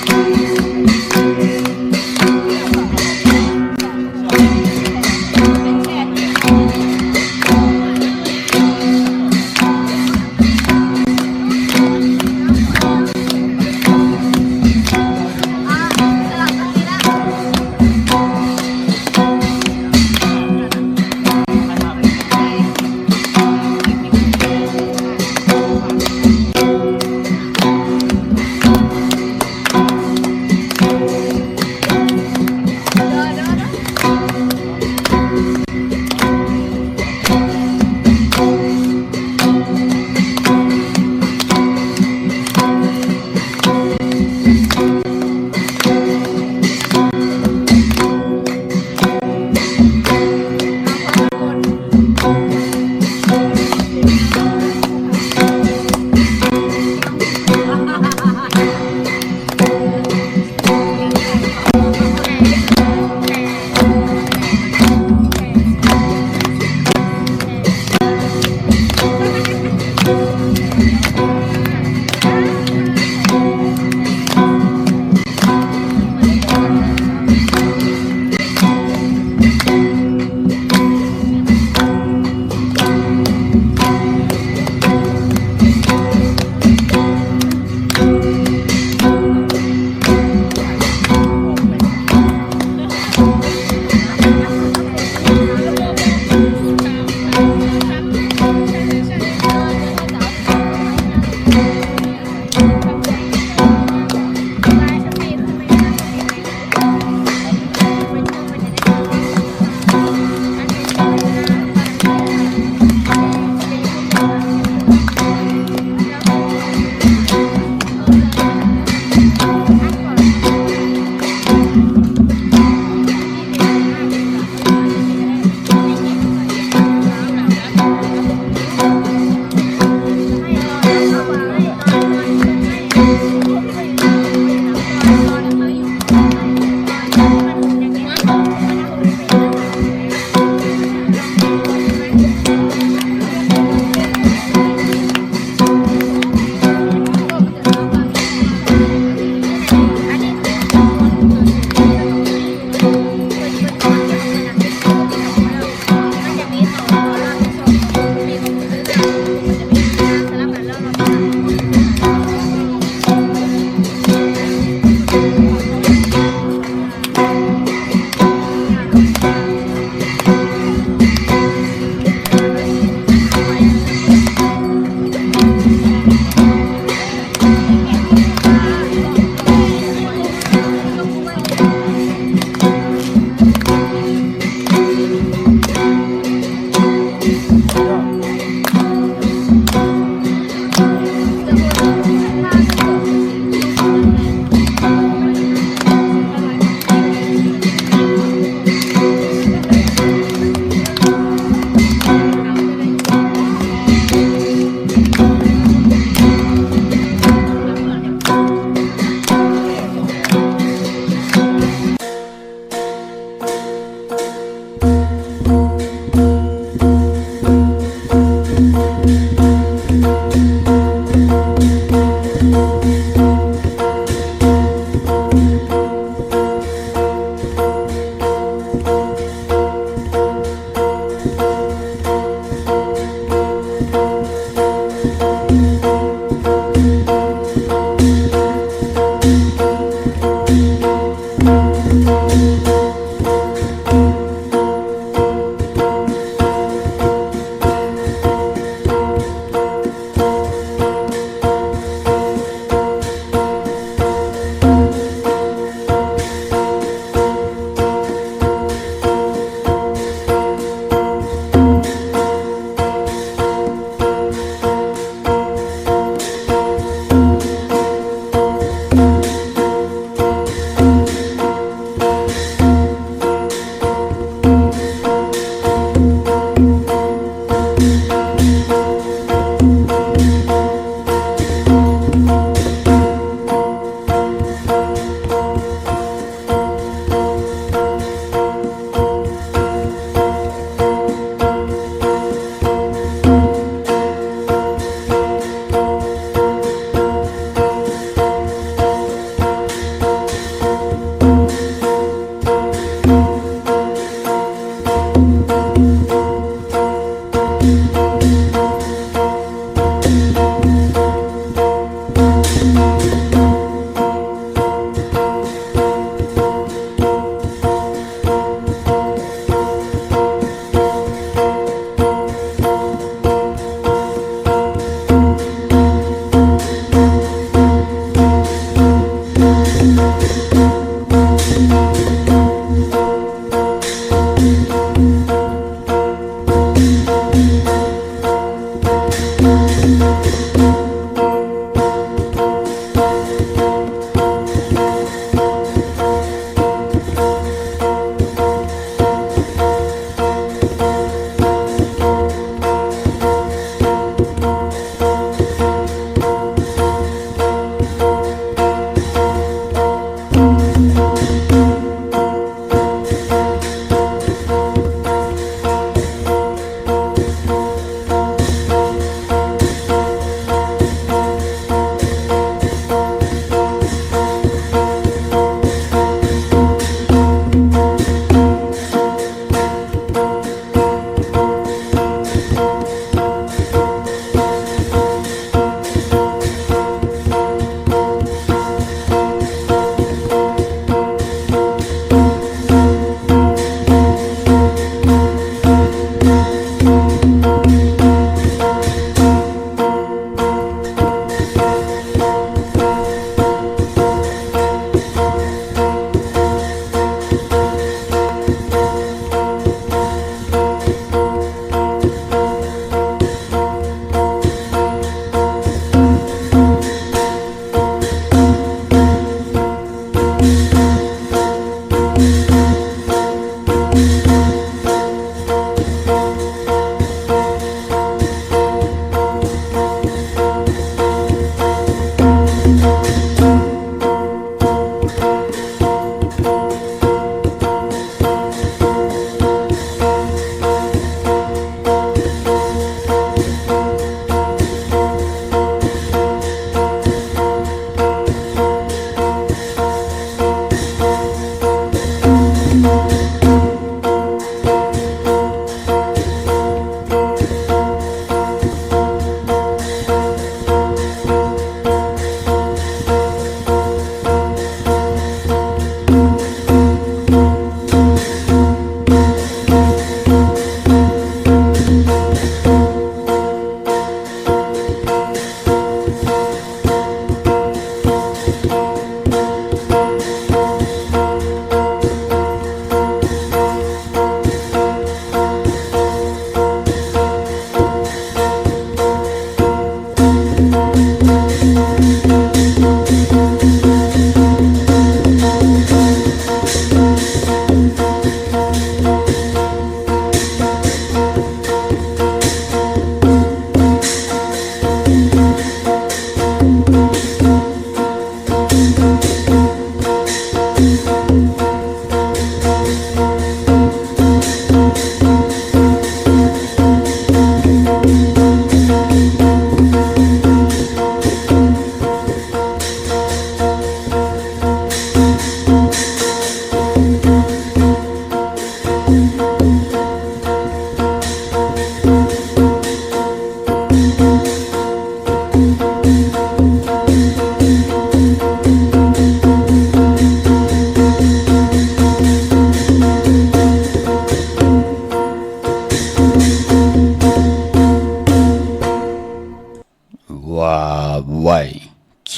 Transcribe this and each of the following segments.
อ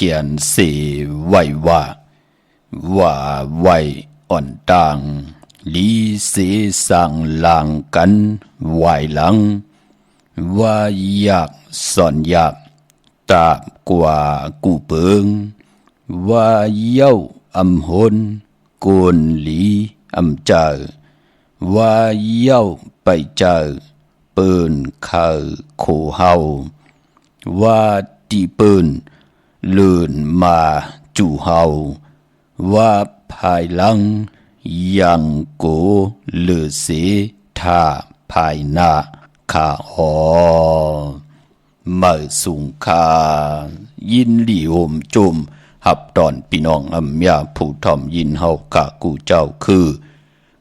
ขียนเสไว้ว่าไว้อ่อนต่างลีเสสั่งลางกันไหวหลังว่าอยากสอนอยากตาบกว่ากูเปิงว่าเย้าอำหนโกนหลีอำเจอว่าเย้าไปเจอเปิ้นเข้าโคเฮาว่าตีเปิ้นเลื่อนมาจู่เฮาว่าภายหลังยังโกเลือเสท่าภายหน้าข้าหอเมื่อสุงคายินดีโอมจุมหับตอนพี่น้องอำยาผู้ทอมยินเฮากะกูเจ้าคือ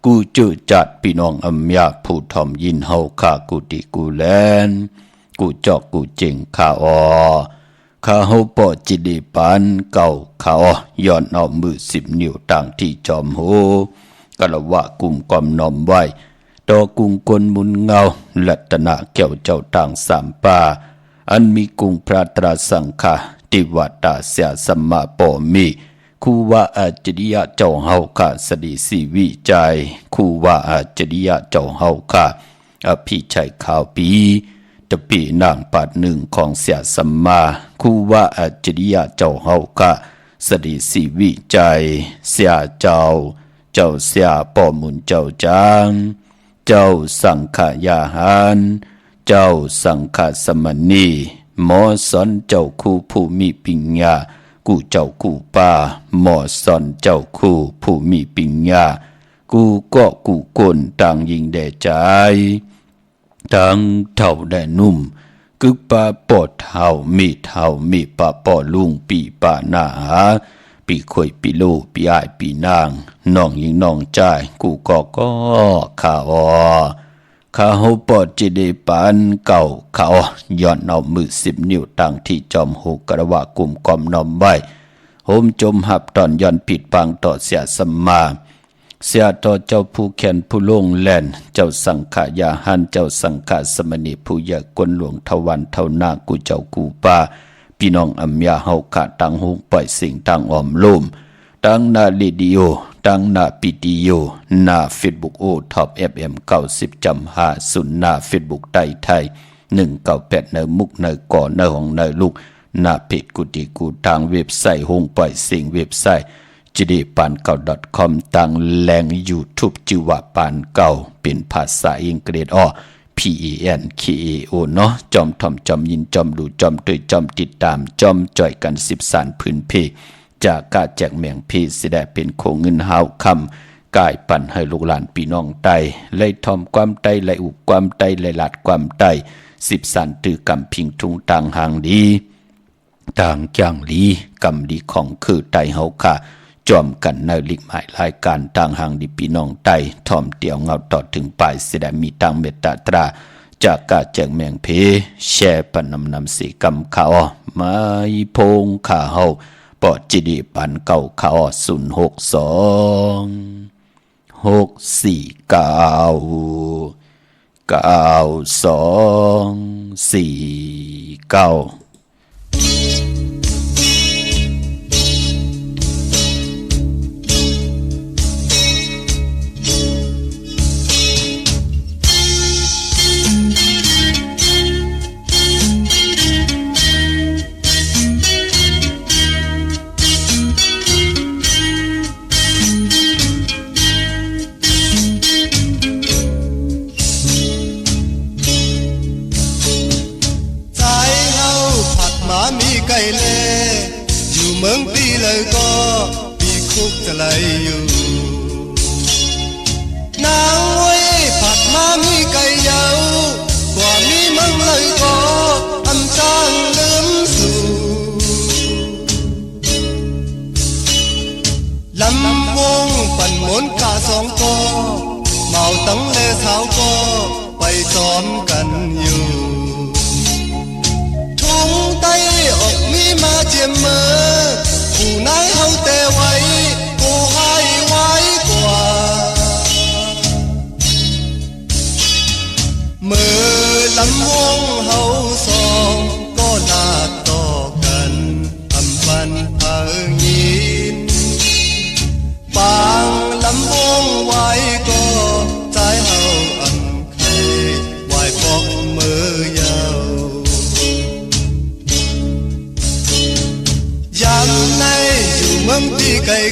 กูจื้อจัดพี่น้องอำยาผู้ทอมยินเฮาข้ากูติกูแลนกูจอกกูเจงข้าอข้าเฮาปอจิเดปานเก่าข้าย้อนเอามือ10 นิ้วต่างที่จอมโหกะละวะกุมกอมนอมไว้ต่อกุงกลมุนเงาลัตนะแก้วเจ้าต่างสามป่าอันมีกุงพระตราสังฆาติวัตตาเสียสัมมาปอมีคูว่าอาจริยะเจ้าเฮาข้าสดีสีวิจัยคูว่าอาจริยะเจ้าเฮาข้าอภิชัยข่าวปีตะปีนางปัดหนึ่งของเสียสัมมาคูว่าอาจริยะเจ้าเฮาข้าสดีสีวิจัยเสียเจ้าเสียปอมุนเจ้าจางเจ้าสังขยาหารเจ้าสังฆสมณีหมอสอนเจ้าคู่ผู้มีปัญญากูเจ้าคู่ป่าหมอสอนเจ้าคู่ผู้มีปัญญากูก็กูกลต่างยิงแด่ใจต่างเท่าแด่นุ่มกึกป่าปอดเท่ามีป่าปอลุงปีป่าหน้าหาปีข่อยปีโลปีอ้ายปีนางน้องยิงน้องใจกูก็ข้าข้าเฮาปอดจิเดปานเก่าข้าย้อนเอามือ10 นิ้วต่างที่จอมโหกระวะกลุ่มกอมน้อมไว้โหมจมหับตอนย้อนผิดปังต่อเสียสัมมาเสียต่อเจ้าผู้แขนผู้ลงแล่นเจ้าสังขยาหันเจ้าสังฆสมณีผู้ยากลหลวงทวันเท่านากูเจ้ากูป่าพี่น้องอำยาเฮาขะตังหุงปล่อยสิ่งตังอ้อมลุ่มตังนาลิดิโอตังนาปิติโยนาเฟซบุ๊กโอท็อป FM 90.5นาเฟซบุ๊กไทย198เนมุกเนก่อเนของเนลูกนาเพจกุฏิกูทางเว็บไซต์หุงปล่อยสิ่งเว็บไซต์jdepan9.com ตังแรง YouTube จิวะปานเก่าเป็นภาษาอังกฤษPENKAO เนาะจอมทอมจอมยินจอมดูจอมด้วยจอมติดตามจอมจ่อยกัน10 สานพื้นเพจากกาแจกแมงพีสิได้เป็นโคเงินหาวคำกายปั่นให้ลูกหลานพี่น้องไตไล่ทอมความไตไล่อุกความไตไล่หลัดความไต10 สานตือกำพิงทุงต่างห่างดีต่างจ้างลีกำดีของคือไตเฮาค่ะจอมกันในลิกหมายรายการต่างห่างดีพี่น้องไตทอมเตียวเงาต่อถึงปลายสิได้มีตังเมตตาตราจากกาแจกแมงเพแช่ปนำสีกำขาวไม่พงขาเฮาปอจิดีปันเก่าขา062 649 9249เมืองปีเลยก็ปีคุกจะไหลอยู่นางไว้ผัดมามีไก่เยากว่ามีเมืองเลยก็อำจางลืมสู่ลำวงปั่นหมุนกา2ก็เมาตั้งเลสาวก็ไปจอมกันอยู่ทุ่งไตอกมีมาเจียมมือผู้นายเฮาแต่ไว้กูให้ไว้กว่าเมื่อลำวงเฮาสองก็ลาต่อกันอำพัน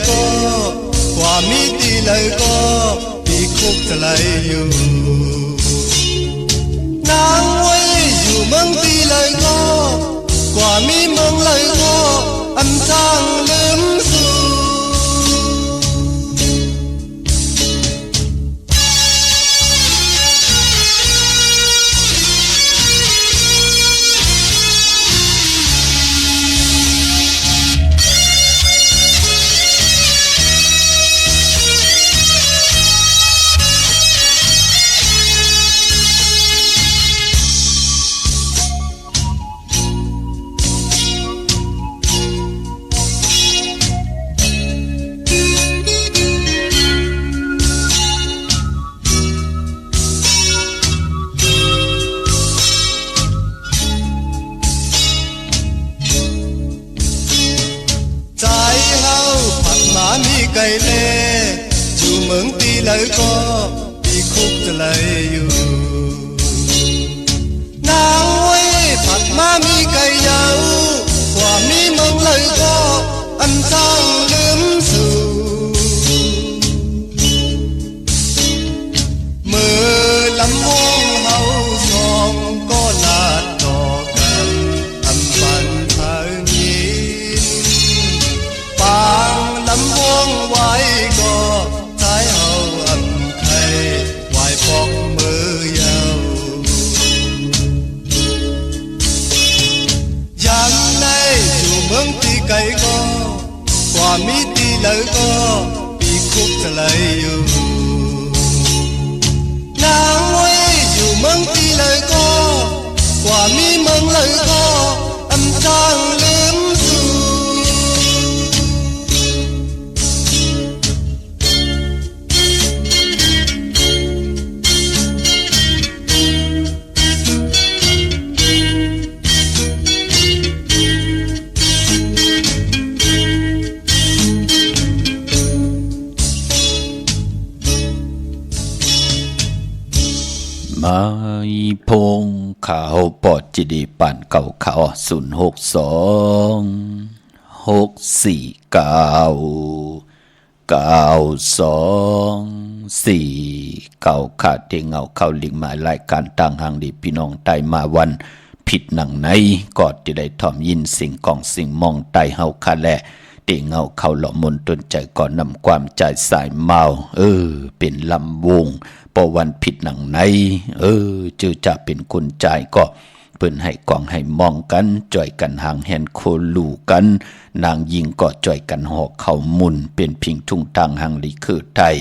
ก็กว่ามีตีเลยก็ปีคุกจะเลยอยู่นางไว้อยู่เมืองตีเลยก็กว่ามีเมืองเลยก็อันจางลืมสู่มีไก่เล่อยู่เมืองตีเลยก็ปีคุกจะเลยอยู่นางไว้ผัดมามีไก่ยาวกว่ามีเมืองเลยก็อันจางลืมสู่เมื่อลำวงเฮาสองก็ลาดต่อกันอันปันทางนี้ปางลำวงไว้ก็ใช้เฮาอันไข่ไหวปอกมือยาวยังในอยู่เมืองตีไก่ก็กว่ามีตีเลยก็ปีคุกจะเลยอยู่นางไว้อยู่เมืองตีเลยก็กว่ามีเมืองเลยก็อันจางลืมสู่ไม่พงข่าวปอดจิดีป่านเก่าข่าว062-649-92-4เก่าขาดเทียงเงาเข้าลิงหมายรายการต่างหางดีพี่น้องไตมาวันผิดหนังในกอดที่ได้ทอมยินสิ่งกองสิ่งมองไตเฮาคาแลเตียงเงาเข้าหล่อมนตนใจก่อนนำความใจสายเมาเป็นลำวงปวันผิดหนังในจือจะเป็นคนใจก็เปิ้นให้กองให้มองกันจ่อยกันห่างแหนโคลูกันนางยิงก็จ่อยกันหอกเข้ามุนเป็นพิงทุ่งทางหังลิคือไทย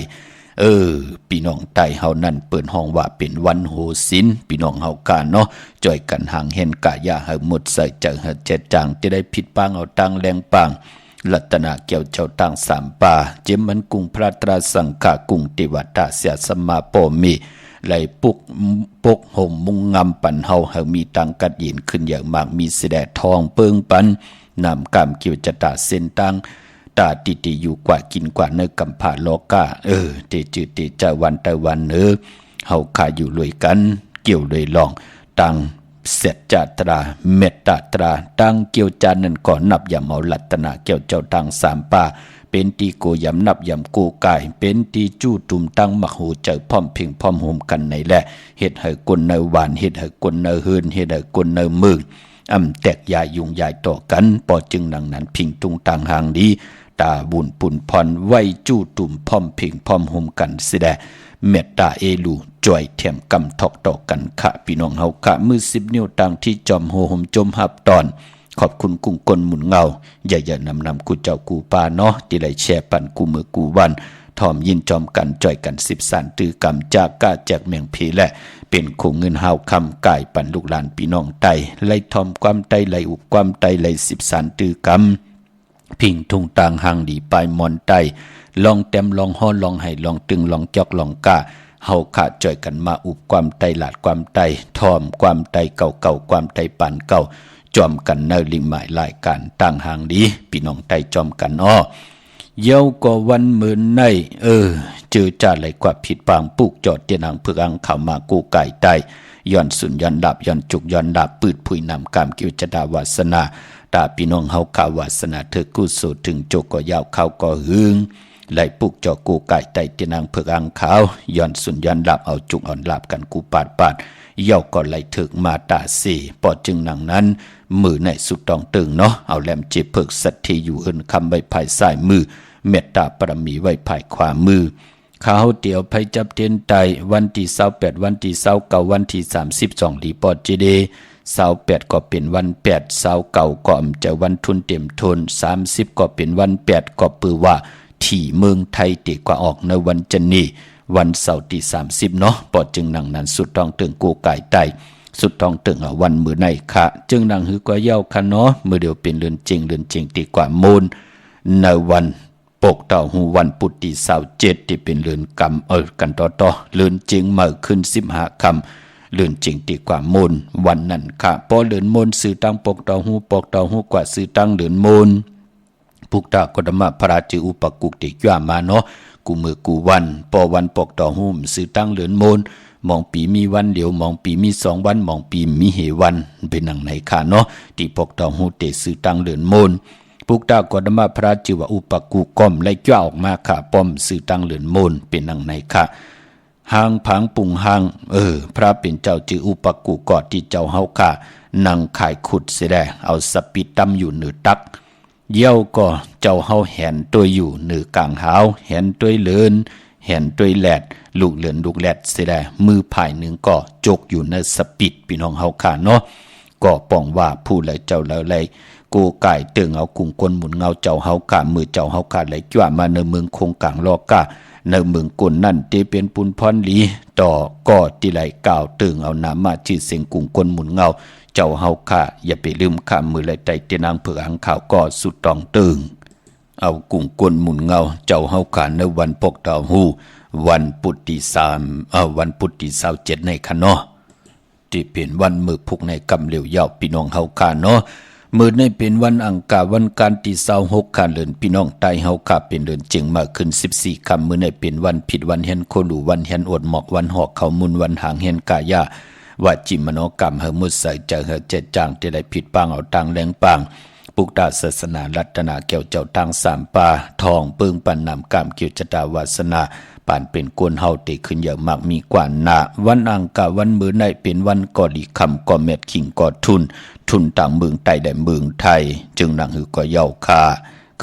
พี่น้องไตเฮานั่นเปิดห้องว่าเป็นวันโหศิลพี่น้องเฮากาเนาะจ่อยกันห่างแหนกะยาเฮาหมดใส่ใจเฮาเจ็ดจางที่ได้ผิดปางเอาตังแรงปางรัตนาเกี่ยวเจ้าต่างสามป่าเจมมันกุงพระตราสังฆากุงติวัตาเสียสมาโปมีไหลปกห่มมุงงำปันเฮามีตังกัดยินขึ้นอย่างมากมีเสดทองเปิงปันนำกามเกี่ยวจตาเส้นตังตาติอยู่กว่ากินกว่าเนื้อกำผาโลกาเตจืดเตจาวันตะวันเฮาขาอยู่รวยกันเกี่ยวเลยลองตังเสร็จจาตราเมตตาตราตั้งเกี่ยวจานนั้นก่อนนับยำเอาลัตนาเกี่ยวเจ้าตังสามป่าเป็นตีโกยำนับยำกูกายเป็นตีจู้ตุ่มตั้งมักหูเจอพร้อมเพียงพร้อมโฮมกันในแหละเฮ็ดให้กลเนหวานเฮ็ดให้กลเนเฮือนเฮ็ดให้กลเนมึงแตกยายยุงยายต่อกันปอจึงดังนั้นพิงตุงต่างหางดีตาบุญปุ่นพรไว้จู้ตุ่มพร้อมเพียงพร้อมโฮมกันสิแดเมตตาเอลูจ่อยเทียมกำทอกต่อกันค่ะพี่น้องเฮากะมือ10 นิ้วต่างที่จอมโหมจมหับตอนขอบคุณกุ้งกลหมุนเงาอย่านำกูเจ้ากูปาเนาะที่ได้แชร์ปันกูมือกูวันทอมยินจอมกันจ่อยกัน10 สานตือกำจากกาแจกเมียงผีและเป็นคงเงินเฮาคำกายปันลูกหลานพี่น้องไตไล่ทอมความไตไล่อุกความไตไล่10 สานตือกำพิงทุ่งต่างหางดีปลายมอนไตลองเต็มลองฮ้อนลองให้ลองตึงลองจอกลองกาเฮาขาดจ่อยกันมาอุบความไตหลาดความไตทอมความไตเก่าความไตปานเก่าจอมกันเนลิงหมายรายการต่างหางดีพี่น้องไตจอมกันเย้าก็วันหมื่นใน เจอจ่าไหลกว่าผิดปางปุกจอดเตียนางเพื่ออังเข้ามากูไก่ใต้ย้อนสุนย้อนดับย้อนจุกย้อนดับปืดผุยนำกามกิวจดาวาสนาตาพี่น้องเฮาข่าววาสนาเธอกู้สู่ถึงโจกก็ยาวเข้าก็หึงไหลปุกจอกูไก่ใต้เตียนางเพื่ออังขาวย้อนสุนย้อนดับเอาจุกอ่อนลับกันกูปาดเย่าก็ไหลถึกมาตาสีปอดจึงหนังนั้นมือในสุดตองตึงเนาะเอาแหลมเจ็บเพิกสัตทีอยู่เอินคำไว้ภายซ้ายมือเมตตาปรมีไว้ภายขวามือข้าวเตียวไผจับเทียนไตวันที่28วันที่29วันที่32ลีปอดเจเด28ก็เป็นวัน8 29ก็อำจะวันทุนเต็มทน30ก็เป็นวัน8ก็ปือว่าที่เมืองไทยตีกว่าออกในวันจันนี้วันเสาร์ที่30เนาะปอดจึงหนังนั้นสุดต้องตึงกูไก่ไตสุดต้องตึงวันมือในคะจึงหนังหือกว่าเย้าคะเนาะมือเดียวเป็นเรือนจริงตีกว่ามูลในวันปกเต่าหูวันปุตติ27ที่เป็นเรือนกรรมกันต่อเรือนจริงเมื่อขึ้น15คำเรือนจริงตีกว่ามูลวันนั้นค่ะพอเรือนมูลสื่อตั้งปกเต่าหูกว่าสื่อตั้งเรือนมูลปุกตากฎมะพระราชอุปกุกติย่ามาเนาะกูมือกูวันปอวันปกต่อหุ้มสื่อตั้งเหลือนโมนมองปีมีวันเดียวมองปีมี2วันมองปีมีเหวันเป็นหนังไหนค่ะเนาะที่ปกต่อหูเตสื่อตั้งเหลือนโมนปุกตากฎมะพระจิวอุปกุก้อมไล่ย่าออกมาค่ะป้อมสื่อตั้งเหลือนโมนเป็นหนังไหนค่ะหางผังปุงหางพระเป็นเจ้าจืออุปกุกอดที่เจ้าเฮาค่ะนั่งขายขุดเสียได้เอาสปิดตั้มอยู่เหนือตักเยี่ยวก็เจ้าเฮาแหนตัวอยู่เหนือกลางหาวแหนตัวเลินแหนตัวแหลดลูกเลินลูกแหลดเสียได้มือภายหนึ่งก็จกอยู่ในสปิดพี่น้องเฮาค่ะเนาะก็ป้องว่าผู้ไหลเจ้าแล้วไหลกูไก่เตึงเอากุ้งก้นหมุนเงาเจ้าเฮาค่ะมือเจ้าเฮาค่ะไหลจ้วมาในเมืองคงกลางลอกะในเมืองกุนนั่นที่เป็นปุนพรลีต่อก็ที่ไหลกล่าวตึงเอาน้ำมาชื่อเสียงกุ้งก้นหมุนเงาเจ้าเฮาค่ะอย่าไปลืมข้ามมือไหลใจเตนางเผือกหางข่าวก็สุดต้องตึงเอากุ้งก้นหมุนเงาเจ้าเฮาค่ะในวันปกดาวหูวันพุธที่วันพุธที่27ในคะเนาะที่เป็นวันมือพุกในกำเหลียวยาวพี่น้องเฮาค่ะเนาะมือในเป็นวันอังคารวันการที่26ค่ะเดือนพี่น้องใต้เฮาค่ะเป็นเดือนจึงมาขึ้น14ค่ำมื้อในเป็นวันผิดวันเห็นโคดูวันเห็นอดหมอกวันหอกเขามุนวันหางเห็นกายาว่าจิมโนกรรมเฮมุสใส่ใจเฮเจจางที่ได้ผิดปางเอาตังแรงปางปุกตาศาสนารัตนาแก้วเจ้าทางสามปาทองเปิงปันนำกรรมเกี่ยวจตาวาสนาปานเป็นกวนเฮาติขึ้นอย่างมากมีกว่านาวันอังคารวันมื้อในเป็นวันกอดีคำกอเม็ดขิงกอทุนต่างเมืองใต้ได้เมืองไทยจึงนังหือก็เย้าค่า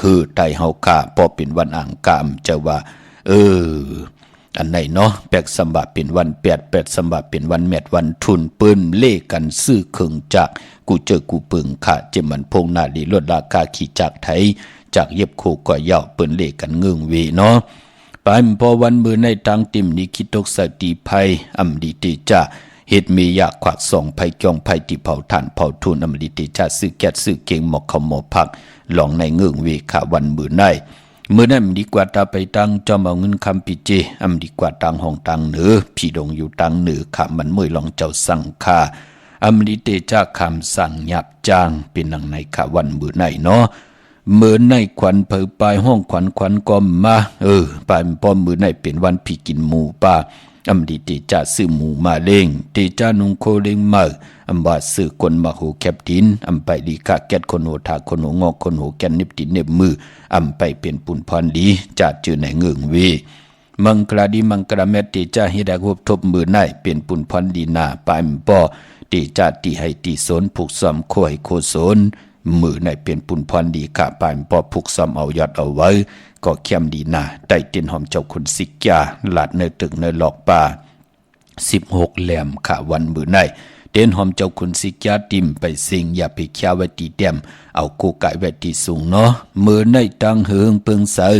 คือไทยเฮาค่าพอเป็นวันอังคารจะว่าอันไหนเนาะแปดสมบัติเป็นวัน8สมบัติเป็นวันแมดวันทุนปืนเล่กันซื้อเครื่องจักรกูเจอกูปึงค่ะเจมันพงนาดีลดราคาขี่จักรไทยจากเย็บโคก็เย้าปืนเล่กันเงืองเวเนาะปานพอวันมือในทางติมนิคิตกสติภัยอำดีติจ่าเฮ็ดมีอยากขวักส่องภัยจองภัยที่เผาถ่านเผาทุนอำดีติจ่าซื้อแก๊สซื้อเก่งหมอกขมผักหลองในเงืองเวค่ะวันมือในมื้อนั้นดีกว่าตาไปตังจอมเอาเงินคำปิเจอำดีกว่าตังห้องตังเหนือพี่ดงอยู่ตังเหนือค่ะมันมวยลองเจ้าสั่งค่าอำดีเตจ่าคำสั่งหยับจางเป็นนังในค่ะวันมื้อในเนาะมือในขวัญเผยปลายห้องขวัญก็มาปลายป้อมมือในเป็นวันพี่กินหมูป่าอำดีเตจ่าซื้อหมูมาเล่งเตจ่านุงโคเล่งมาอำบาซื้อคนมาโหแคบดินอำไปดีกะแกดคนโหทาคนโหงอกคนโหแกนนิบติเน็บมืออำไปเป็นปุ่นพรดีจ่าจือในเงืองเวมังกราดีมังกราเมตเตจ่าเฮดากบทบมือในเป็นปุ่นพรดีนาปลายป้อเตจ่าตีให้ตีสนผูกซ้อมโคให้โคสนมือในเป็นปุ่นพรดีค่ะปานปอผูกซ้อมเอายอดเอาไว้ก็เข้มดีนาได้เตียนหอมเจ้าคุณสิกยาหลาดในตึกในหลอกป่า16แหลมค่ะวันมือในเตียนหอมเจ้าคุณสิกยาติมไปสิงอย่าไปเคี้ยวไว้ตีแต้มเอากูไก่ไว้ตีสูงเนาะมือในตังเฮืองเปิงเสย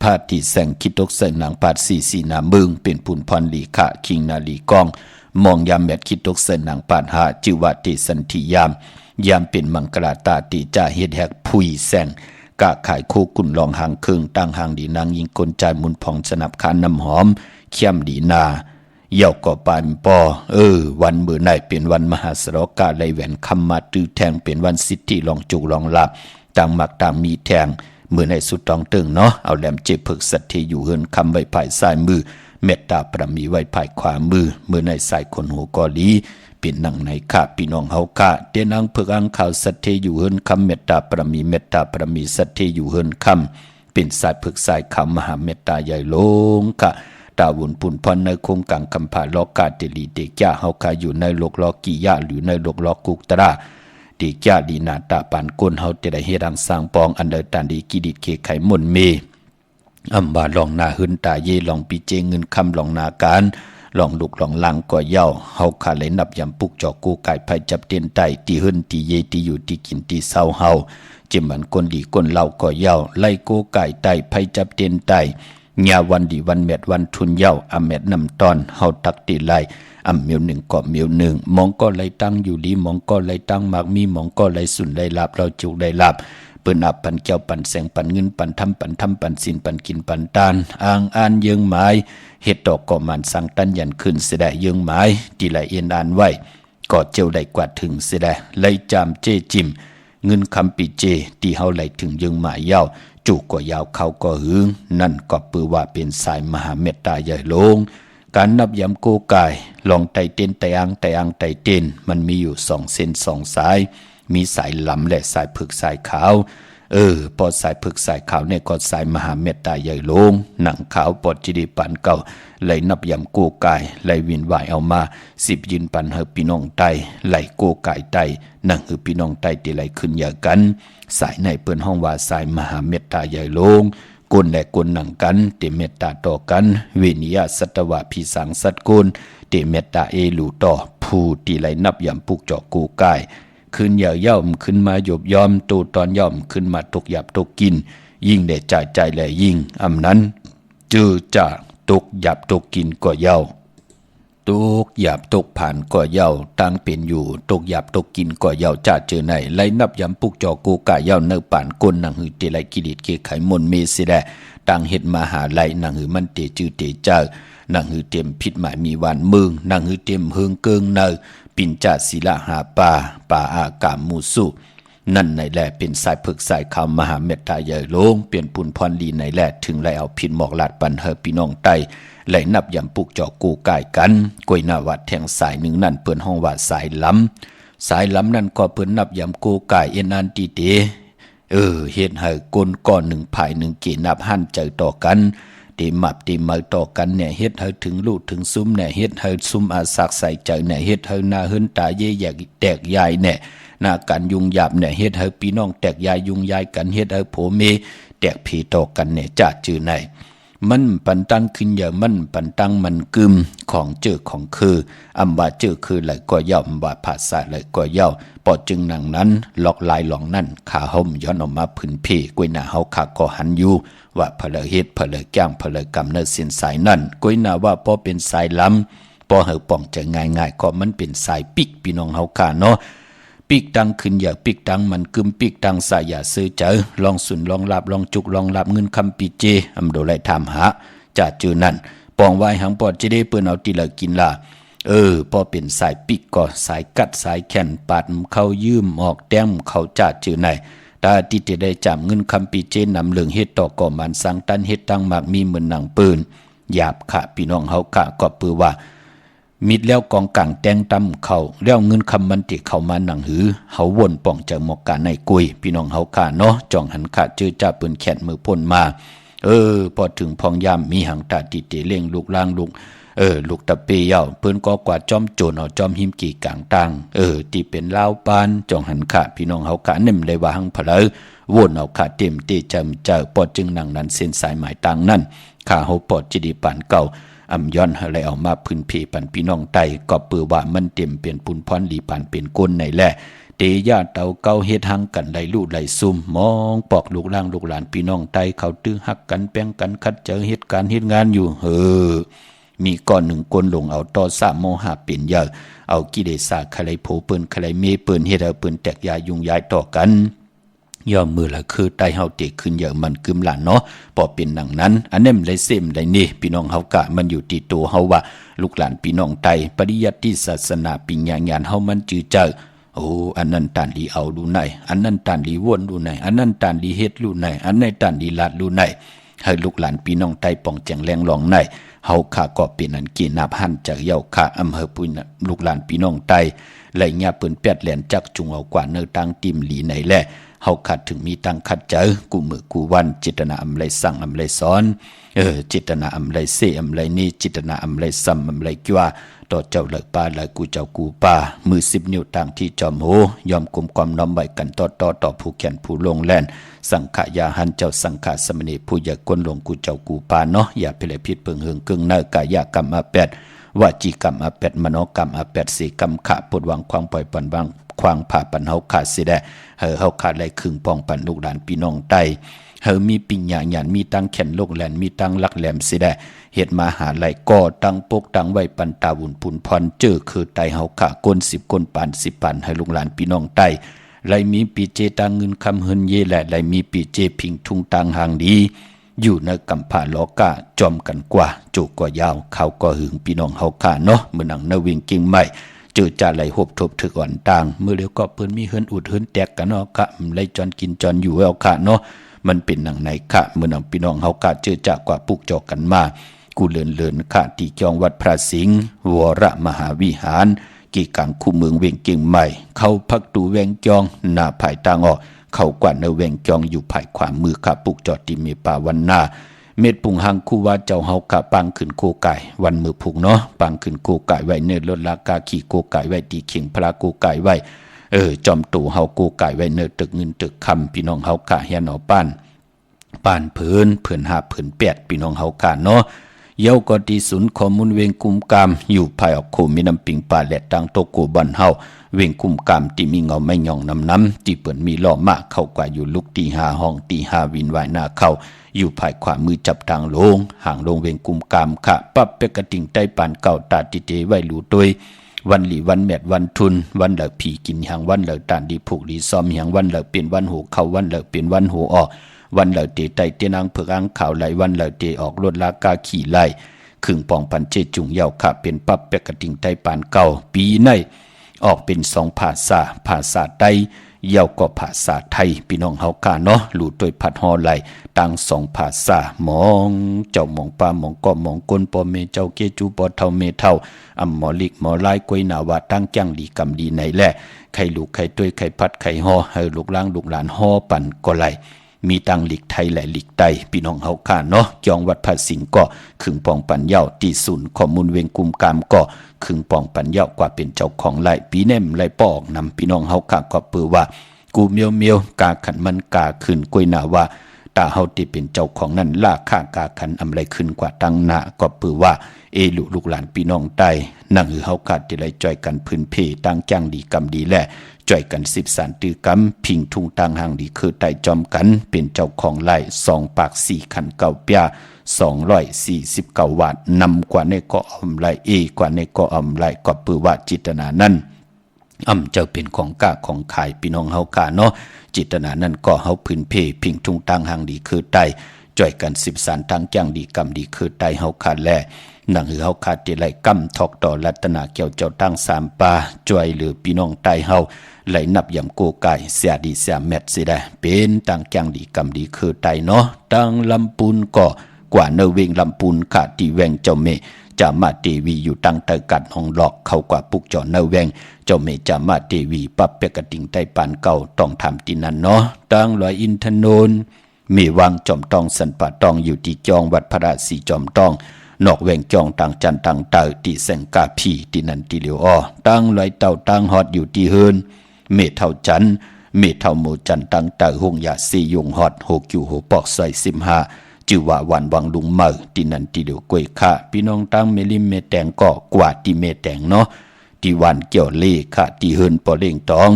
พาดที่แสงคิดตกใส่หนังปาดสีนาเมืองเป็นปุ่นพรดีค่ะคิงนาลีกองมองยามแมดคิดตกใส่หนังปาดหาจิวะติสันติยามเป็นมังกราตาติจ่าเฮ็ดแฮกผุยแสงกะขายโคกุ่นลองหางเครื่องตั้งหางดีนางยิงกลใจมุนผ่องสนับคานน้ำหอมเข้มดีนาเย่าก็ปานปอวันมื้อในเป็นวันมหาสรกาไลแหวนคำมาตื้อแทงเป็นวันสิทธิลองจุกลองลับต่างมักต่างมีแทง มือในสุดตองตึงเนาะเอาแหลมเจ็บพึกสัตที่อยู่เฮินคำไว้ภายซ้ายมือเมตตาประมีไว้ภายขวามือมือในสายคนหูกอลีเป็นหนังในข้าพี่น้องเฮาข้าเตนังพึกอังข่าวสัตที่อยู่เฮินคำเมตตาประมีสัตที่อยู่เฮินคำเป็นสายพึกสายคำมหาเมตตาใหญ่ลงค่ะตาวุนปุ่นพรในโครงกังคำผาลอกาเตลีเตจ้าเฮาข้าอยู่ในโลกลอกิยะหรือในโลกลอกุกตระดีจ้าดีนาตาปานก้นเฮาจะได้เฮ็ดดังสร้างปองอันเดอตันดีกิดิตเคไขมนเมอำบาลองนาหึนตาเยลองปีเจเงินคำลองนาการลองลุกลองลังก่อเย้าเฮาขาเลยนับยำปุกจอกกูไก่ไผจับเตียนไตตีหึนตีเยตีอยู่ตีกินตีเศร้าเฮาจิมมันคนดีคนเล่าก่อเย้าไล่กูไก่ไตไผจับเตียนไตญาวันดีวันเม็ดวันทุนเย้าอเม็ดนำตอนเฮาตักตีไลอำเมียวหนึ่งก็เมียวหนึ่งมองก็ไล่ตั้งอยู่ดีมองก็ไล่ตั้งมากมีมองก็ไล่สุนไล่ลาบเราจุกไล่ลาบเปิ้นอับปันเจ้าปันแสงปันเงินปันทำปันสินปันกินปันตานอ่างอ่านเยืองหมายเฮ็ดดอกก็มันสังตันยันขึ้นเสดเยืองหมายที่ไหลเอ็นอ่านไว้ก็เจ้าได้กว่าถึงเสดไล่จามเจจิมเงินคำปีเจที่เฮาไหลถึงเยืองหมายยาวจูก็ยาวเขาก็หึงนั่นก็ปือว่าเป็นสายมหาเมตตาใหญ่ลงการนับยำโกกายลองไตเต้นไตอังไตเต้นมันมีอยู่2 เส้น 2 สายมีสายลำและสายผึกสายขาวพอสายผึกสายขาวเนี่ยก็สายมหาเมตตาใหญ่ลงหนังขาวปอดจิริปันเก่าไหลนับยำโกกายไหลวินไหวเอามา10ยืนปันเฮพี่น้องไตไหลโกกายไตนั่งคือพี่น้องไตที่ไหลขึ้นอย่ากันสายในเปิ้นห้องว่าสายมหาเมตตาใหญ่ลงกุลและกุลหนังกันเตเมตตาต่อกันเวนิยาสัตวะพิสังสัตกุลเตเมตตาเอลูต่อผู้ที่ไหลนับยำปุกจอกกูกายขึ้นย่อมขึ้นมาหยบยอมตูตอนย่อมขึ้นมาตกหยาบตกกินยิ่งได้จ่ายใจแลยิ่งอำนั้นจื้อจ่าตกหยาบตกกินก็เย้าตกหยาบตกผ่านก็เย้าตั้งเป็นอยู่ตกหยาบตกกินก็เย้าจ่าเจอไหนไล่นับยำปุกจอกูกะเย้าเนื้อป่านก้นนางหือเตไลกิริตเกไขมนเมสิแดตั้งเฮ็ดมาหาไลนางหือมันเตจื้อเตเจ้านางหือเต็มพิษหมายมีหวานมึงนางหือเต็มเฮิงเกิงเนอปิ่นจ่าศิลาหาป่าอากามูสุนั่นในแหละเป็นสายผึกสายคำมหาเมตตาใหญ่ลงเปลี่ยนปุ่นพรลีในแหละถึงไหลเอาพินหมอกลาดปันเฮพี่น้องไตไหลนับยำปุกจอกกูกายกันกวยนาวัดแทงสายหนึ่งนั่นเปิ้นห้องว่าสายล้ำนั่นก็เปิ้นนับยำกูกายเอ็นอันตีเตเฮ็ดให้กลก้อนหนึ่งภายหนึ่งเกนับหั่นใจต่อกันตีมับตีมาต่อกันเนี่ยเฮ็ดให้ถึงลูกถึงซุ้มเนี่ยเฮ็ดให้ซุ้มอาศักใส่ใจเนี่ยเฮ็ดให้นาหึนตาเย่แยกแตกยายเนี่ยนาการยุงหยาบเนี่ยเฮ็ดให้พี่น้องแตกยายยุงยายกันเฮ็ดให้โผเมแตกผีต่อกันเนี่ยจ้าจื้อไหนมันปันตั้งขึ้นอย่ามันปันตั้งมันกึมของเจอของคืออำว่าเจอคือไหลก็ย่อมว่าภาษาไหลก็ย่อปอจึงหนังนั้นล็อกลายหลองนั่นขาห่มย้อนออกมาพื้นเพกวยหน้าเฮาขาก็หันอยู่ว่าเพลเฮ็ดเพลแก้งเพลกำเนิดสินสายนั่นกวยหน้าว่าพอเป็นสายล้ำพอเฮาป้องจะง่ายๆก็มันเป็นสายปิกพี่น้องเฮาขาเนาะปิกดังขึ้นอย่าปิกดังมันกึมปิกดังสายอย่าซื้อเจอลองสุนลองลาบลองจุกลองลาบเงินคำปีเจอำโดไลถามหาจ่าจือนั่นปองไว้หังปอดจะได้เปิ้นเอาติละกินล่ะพอเป็นสายปิกก็สายกัดสายแขนปาดเข้ายืมออกแต้มเข้าจ่าจือไหนตาที่จะได้จับเงินคำปีเจนำเหลืองเฮ็ดต่อก่อมันสังตันเฮ็ดตั้งมากมีเหมือนหนังปืนหยาบขะพี่น้องเฮาขะก็ปือว่ามิดแล้วกองกังแตงตำเขาแล้วเงินคำมันติเข้ามาหนังหือเฮาวนป่องจากหมอกกาในกุยพี่น้องเฮาขาเนาะจ่องหันขาจื้อจ้าปืนแขนมือพ่นมาพอถึงพองยามมีหังตาติเตเล่งลูกล่างลูกลูกตะเปเย่าเพิ่นก็กว่าจอมโจรเอาจอมหิมกี่กลางตังที่เป็นลาวปานจ่องหันขาพี่น้องเฮาขาเน่มเลยว่าหังเพลอวนเอาขาเต็มเตจำเจ้าปอจึงนั่งนั้นเส้นสายหมายตังนั่นขาเฮาปอดจิดีปานเก่าอำย้อนอะไรเอามาพื้นเพปันพี่น้องไตก็ปือว่ามันเต็มเปลี่ยนปุนพรลีปันเป็นก้นในแหละเตย่าเตาเก้าเฮ็ดหังกันไหลลู่ไหลซุ่มมองปอกลูกล่างลูกหลานพี่น้องไตเขาตื้อหักกันแป้งกันคัดเจอเหตุการณ์เฮ็ดงานอยู่มีก้อนหนึ่งก้นลงเอาต่อสะโมหะเป็นเยอะเอากิเลสาใครโผเปิ้นใครเมเปิ้นเฮ็ดเอาเปิ้นแตกยายุงยายต่อกันย่อมมือละคือไตเฮาเตขึ้นเยอะมันกึมหลานเนาะพอเป็นดังนั้นอันนี้มันได้เสมได้นี่พี่น้องเฮากะมันอยู่ที่ตัวเฮาว่าลูกหลานพี่น้องไตปริยัติศาสนาปิญญาญาณเฮามันจือเจอ โอ้อันนั้นตันลีเอาดูไหนอันนั้นตันลีวนดูไหนอันนั้นตันลีเฮ็ดดูไหนอันไหนตันลีลาดดูไหนให้ลูกหลานพี่น้องไต้ป่องแจงแรงหลองไหนเฮาข้าก็เป็นอันกีนับหันจากเย้าข้าอำเภอปุยลูกหลานพี่น้องไต้ไหลญาเปิ้นแปดแหลนจักจุงเอากว่าเนื้อตังติมหลีไหนแลเฮาขัดถึงมีตังขัดเจอกูมือกูวันจิตนาอำไรสั่งอำไรสอนจิตนาอำไรเสอำไรนี่จิตนาอำไรซ้ำอำไรกว่าต่อเจ้าเลิกป่าเลยกูเจ้ากูป่ามือ10 นิ้วต่างที่จอมโหยอมกุมความน้อมไว้กันต่อผู้แขนผู้ลงแล่นสังขายาหันเจ้าสังขารสมณีผู้อย่ากวนลงกูเจ้ากูป่าเนาะอย่าไปเลยผิดเปิงเฮืองกึ่งเนอกายกรรมอาแปดวจีกรรมอาแปดมโนกรรมอาแปดสีกรรมขะปวดวางความปล่อยปันบางควางผ่าปันเฮาขาดสิได้เฮาขาดไหลครึ่งป้องปันลูกหลานพี่น้องไต้เฮามีปิญญาญาณมีตั้งแขนโลกแหลนมีตั้งลักแหลมสิได้เฮ็ดมาหาไหลก่อตั้งปกตั้งไว้ปันตาบุญปุนพรเจอคือไต้เฮาขาก้น10ก้นปาน10ปานให้ลูกหลานพี่น้องไต้ไหลมีปีเจตังเงินคำเฮินเยแหละไหลมีปีเจพิงทุงตังหางดีอยู่ในกำผาล้อกะจอมกันกว่าจูก็ยาวเขาก็หึงพี่น้องเฮาขาเนาะมื้อนังนวิ่งกิ่งใหม่เจอจ่าไหลหบทบถึกอ่อนต่างเมื่อเลี้ยวก็เปิ้นมีเฮินอุดเฮินแตกกันเนาะค่ะไหลจอนกินจอนอยู่เอาค่ะเนาะมันเป็นหนังไหนค่ะเมื่อนังพี่น้องเฮากะเจอจากกว่าปุกจอกกันมากูเลินค่ะที่จองวัดพระสิงห์วรมหาวิหารกี่กังคู่เมืองเวียงเก่งใหม่เข้าพักตูแวงจองหน้าภายตางออกเข้ากว่าในแวงจองอยู่ภายขวามือค่ะปุกจอดที่มีป่าวันนาเม็ดปุงหังคู่ว่าเจ้าเฮากะปังขึ้นโกไก่วันมือผูกเนาะปังขึ้นโกไก่ไว้เนื้อลดลากาขี่โกไก่ไว้ตีเข่งพระโกไก่ไว้จอมตู่เฮาโกไก่ไว้เนื้อตึกเงินตึกคำพี่น้องเฮากะเฮียนเอาป้านเพิ่นหาเพิ่น8พี่น้องเฮากะเนาะเย้าก็ที่ศูนย์ข้อมูลเวงกุมกามอยู่ภายออกโคมีน้ำปิงป่าและตังโตโกบันเฮาเวงกุมกามที่มีเงาไม่ย่องน้ำที่เปิ้นมีล้อมากเข้ากว่าอยู่ลุกตี5ห้องตี5วินวายหน้าเข้าอยู่ภายขวามือจับทางลงห่างลงเวงกุมกามค่ะปั๊บเปกระติ่งใต้ปานเก่าตาติเตไว้รู้ตัววันหลีวันแมดวันทุนวันเหลิกผีกินหางวันเหลิกตานดีผูกดีซ้อมหางวันเหลิกเปลี่ยนวันหูเข้าวันเหลิกเปลี่ยนวันหูออกวันเหลิกเตไตเตนางเผือกอังข่าวไหลวันเหลิกเตออกรถลากาขี่ไล่ครึ่งปองปันเจจุงเยาค่ะเป็นปั๊บเปกระติ่งใต้ปานเก่าปีในออกเป็น2ภาษาไต้เยาก็ภาษาไทยพี่น้องเฮากะเนาะหลู่ตวยผัดฮอไหลตั้ง2ภาษามองเจ้ามองป้ามองก็มองก้นปอเมเจ้าเกจูปอเท่าเมเท่าอำหมอลิกหมอลายกวยนาวาตั้งจังลีกำลีไหนแหละไข่ลูกไข่ตวยไข่พัดไข่ฮอให้ลูกล้างลูกหลานฮอปั่นก็ไหลมีตังหลีกไทยและหลีกไตพี่น้องเฮากะเนาะจองวัดภาสิงก็ขึงปองปันเย้าตีศูนย์ข้อมูลเวงกุมกามก็ขึงปองปันเย้ากว่าเป็นเจ้าของไหลปีแนมไหลปอกนำพี่น้องเฮากะก็เปื้อว่ากูเมียวกาขันมันกาขึ้นกวยหนาว่าตาเฮาที่เป็นเจ้าของนั้นล่าค่ากาขันอำไรขึ้นกว่าตั้งหน้าก็เปื้อว่าลูกหลานพี่น้องใต้นั่งเฮาขาดที่ไรจ่อยกันพื้นเพตั้งจ้างดีกำดีแลจ่อยกัน10 สารตือกำพิงทุ่งตังหางดีคือไต่จอมกันเป็นเจ้าของไร่2 ปาก 4 ขันเก่าเปีย249 วาทนำกว่าในเกาะอำไรกว่าในเกาะอำไรก็เปื้อว่าจิตนานั้นเจ้าเป็นของกาของขายพี่น้องเฮากะเนาะจิตนานั้นก็เฮาพื้นเพพิงทุ่งตังหางดีคือไต้จ่อยกัน10 สารตั้งจ้างดีกำดีคือไต้เฮาขาดแลหนังเฮาขาดที่ไหลกำทอกต่อรัตนาเกี่ยวเจ้าตั้ง3 ปาจ่อยหรือพี่น้องไต้เฮาไหลนับยำโกไก่เสียดีเสียแมทสิได้เป็นตั้งจ้างดีกำดีคือไต้เนาะตั้งลำปูนก็กว่าเนเวงลำปูนขาดที่แวงเจ้าเมจามาเทวีอยู่ตั้งเตกัดห้องหลอกเข้ากว่าปุกจอเนแวงเจ้าเมจามาเทวีปั๊บเปกระติงใต้ปานเก่าต้องทำที่นั่นเนาะตั้งลอยอินทนนท์มีวางจอมตองสันป่าตองอยู่ที่จองวัดพระราศีจอมตองนอกแวงจองต่างจันต่างเตอที่แสงกาพีที่นันที่เหลียวอ้อตั้งลอยเต่าตั้งฮอดอยู่ที่เฮินเมเท่าจันเมเท่าโมจันตั้งเตอหงยาซียงฮอด6อยู่หัวปอกใส่15จือว่าวันวังลุงเมอที่นันที่เหลียวกวยค่ะพี่น้องตั้งเมลิมเมแตงก็กว่าที่เมแตงเนาะที่วันเกี่ยวเล่ค่ะที่เฮินปอเล่งตอง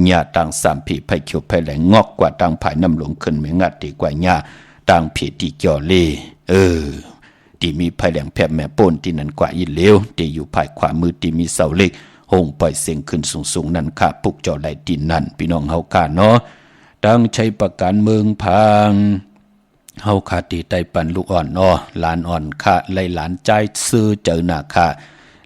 หญ้าต่าง3ผีไผเขียวไผแหลงงอกกว่าต่างภายน้ำหลงขึ้นไม่งัดดีกว่าหญ้าต่างผีที่เกี่ยวเล่ที่มีไผแหลงแผบแม่ป่นที่นั้นกว่าอีเลวที่อยู่ภายขวามือที่มีเสาเหล็กโฮงปล่อยเสียงขึ้นสูงๆนั่นค่ะปุกเจ้าไหลดินนั่นพี่น้องเฮากะเนาะตั้งใช้ประกันเมืองพังเฮาคาตีไตปันลูกอ่อนหลานอ่อนค่ะไล่หลานใจซื้อเจอหน้าค่ะ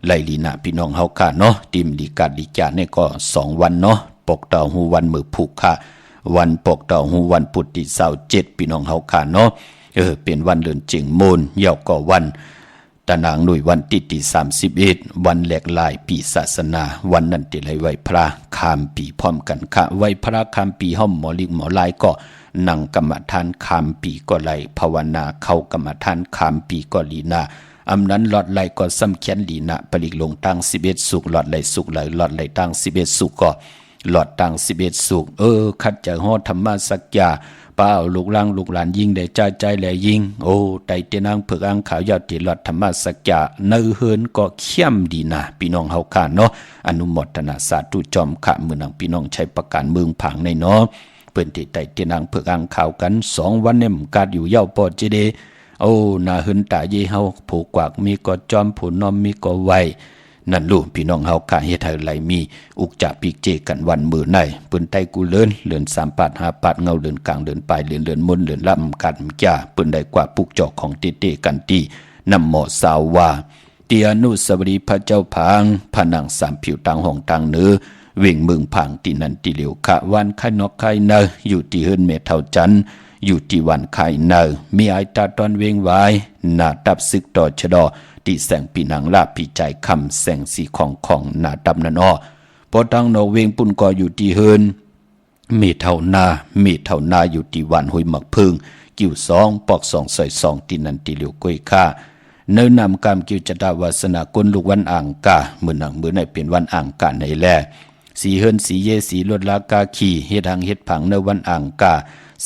ไลลีนะพี่น้องเฮาค่ะเนาะติมดีกัดดีจาเนี่ยก็2วันเนาะปกเต่าหูวันมือผูกค่ะวันปกเต่าหูวันพุธที่27พี่น้องเฮาค่ะเนาะเป็นวันเดือนจิงมูลเยาก็วันตะนางหนุ่ยวันที่31วันแหลกลายปีศาสนาวันนั้นติไหลไหวพระคามปีพร้อมกันค่ะไหวพระคามปีห้อมหมอลิกหมอลายก็นั่งกรรมฐานคามปีก็ไหลภาวนาเข้ากรรมฐานคามปีก็ลีนาอำนั้นหลอดไหลก็ซ้ำเขียนลีนะปริกลงตั้ง11สุกหลอดไหลสุกไหลหลอดไหลตั้ง11สุกก็หลอดตั้ง11สุกคัดจากฮอดธรรมสักยาป้าลูกหลานยิงได้ใจแลยิงโอ้ไตเตนางเผือกอังขาวยาวติหลอดธรรมสักยาเนื้อเฮินก็เข้มดีนะพี่น้องเฮาค่ะเนาะอนุโมทนาสาธุจอมขะมือนังพี่น้องใช้ประการเมืองผังในเนาะเปิ้นที่ไตเตนางเผือกอังขาวกัน2วันเนี่ยมกาดอยู่เย้าปอเจเดนาหึนตาเยเฮาผูกกวากมีก็จอมผู้น้อมมีก็ไวนั่นลูกพี่น้องเฮาค่ะเฮ็ดให้ไหลมีอุกจะปีกเจกันวันมื้อไหนปืนไตกูเลินเลือน3ปาด5ปาดเงาเลือนกลางเลือนปลายเลือนมนเลือนลำกันจ้าปืนได้กว่าปุกจอกของเตกันตีนำหมอสาวว่าเตียนุสวรีพระเจ้าพางผนัง3ผิวต่างห้องต่างเนื้อเว่งเมืองผางที่นั่นที่เหลียวขะวันไข่นกไข่เนออยู่ที่เฮิรนเมเท่าจันอยู่ที่วันไข่เนอมีไอตาตอนเวงไว้หน้าตับซึกต่อชะดอที่แสงปีนังลาปีใจคำแสงสีของหน้าตับนั่นอ้อพอตั้งนอกเวงปุ่นก็อยู่ที่เฮิรนเมเท่านาอยู่ที่วันห้วยหมักพึ่งกิ้ว2ปอก2ใส่2ที่นั่นที่เหลียวก้อยค่าเนื้อนำกามกิ้วจตาวาสนากลลูกวันอ่างกามือในเป็นวันอ่างกาในแลสีเฮินสีเยสีลดลากาขี่เฮ็ดหังเฮ็ดผังในวันอ่างกา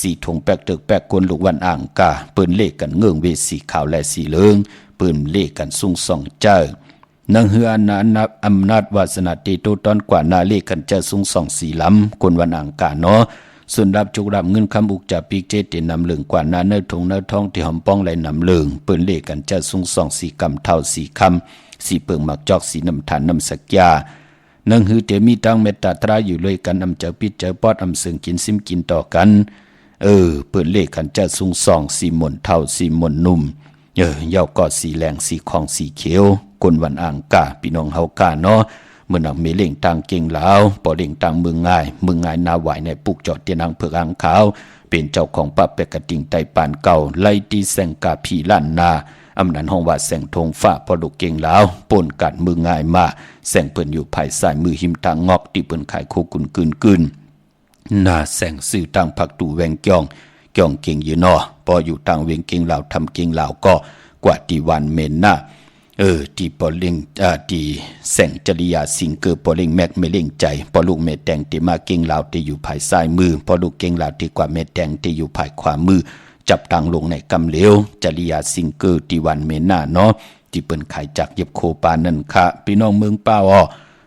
สีถงแปกตึกแปกกลลูกวันอ่างกาปืนเลขกันเงื่องเวสีขาวและสีเหลืองปืนเลขกันสุ่งส่องเจ้านังเฮือนานับอำนาจวาสนาตีโตตอนกว่านาเลขกันเจ้าสุ่งส่องสีล้ำกลวันอ่างกาเนาะส่วนรับจุกรับเงินคำอุกจะปีกเจตินำเหลืองกว่านาเนื้อทงเนื้อทองที่หอมป้องไหลนำเหลืองปืนเลขกันเจ้าสุ่งส่องสีกำเท่าสีคำสีเปิงหมักจอกสีน้ำฐานน้ำสักยานังหือเตมีตั้งเมตตาตราอยู่เลยกันอำเจ้าปิดเจ้าปอดอำเสืองกินซิมกินต่อกันเปิดเลขกันจะสุ่งส่องสีหม่นเท่าสีหม่นนุ่มเย้าก็สีแหลงสีของสีเขียวกลวันอ่างกาพี่น้องเฮากาเนาะเมื่อนังมีเล่งต่างเก่งลาวปอเล่งต่างเมืองง่ายนาไหวในปุกจอดเตียนางเผือกอ่างขาวเป็นเจ้าของปะเปกกระติงไตปานเก่าไล่ตีแสงกาผีล้านนาอำนั้นห้องว่าแสงธงฟ้าพอลูกเก่งลาวปนกัดมือง่ายมาแสงเปิ้นอยู่ภายซ้ายมือหิมตางงอกที่เปิ้นขายโคกุนกึนหน้าแสงสื่อต่างผักตูแวงจ้องเก่งอยู่นอพออยู่ต่างเวงเก่งลาวทำเก่งลาวก็กว่าที่วันเมนนะที่ปอเล่งที่แสงจริยาสิงเกอปอเล่งแม็กไม่เล่งใจปอลูกเมแตงที่มาเก่งลาวที่อยู่ภายซ้ายมือปอลูกเก่งลาวที่กว่าเมแตงที่อยู่ภายขวามือจับตังลงในกำเหลวจริยาสิงเกอที่วันเมน่าเนาะที่เปิ้นขายจากเย็บโคปานั่นค่ะพี่น้องเมืองป้า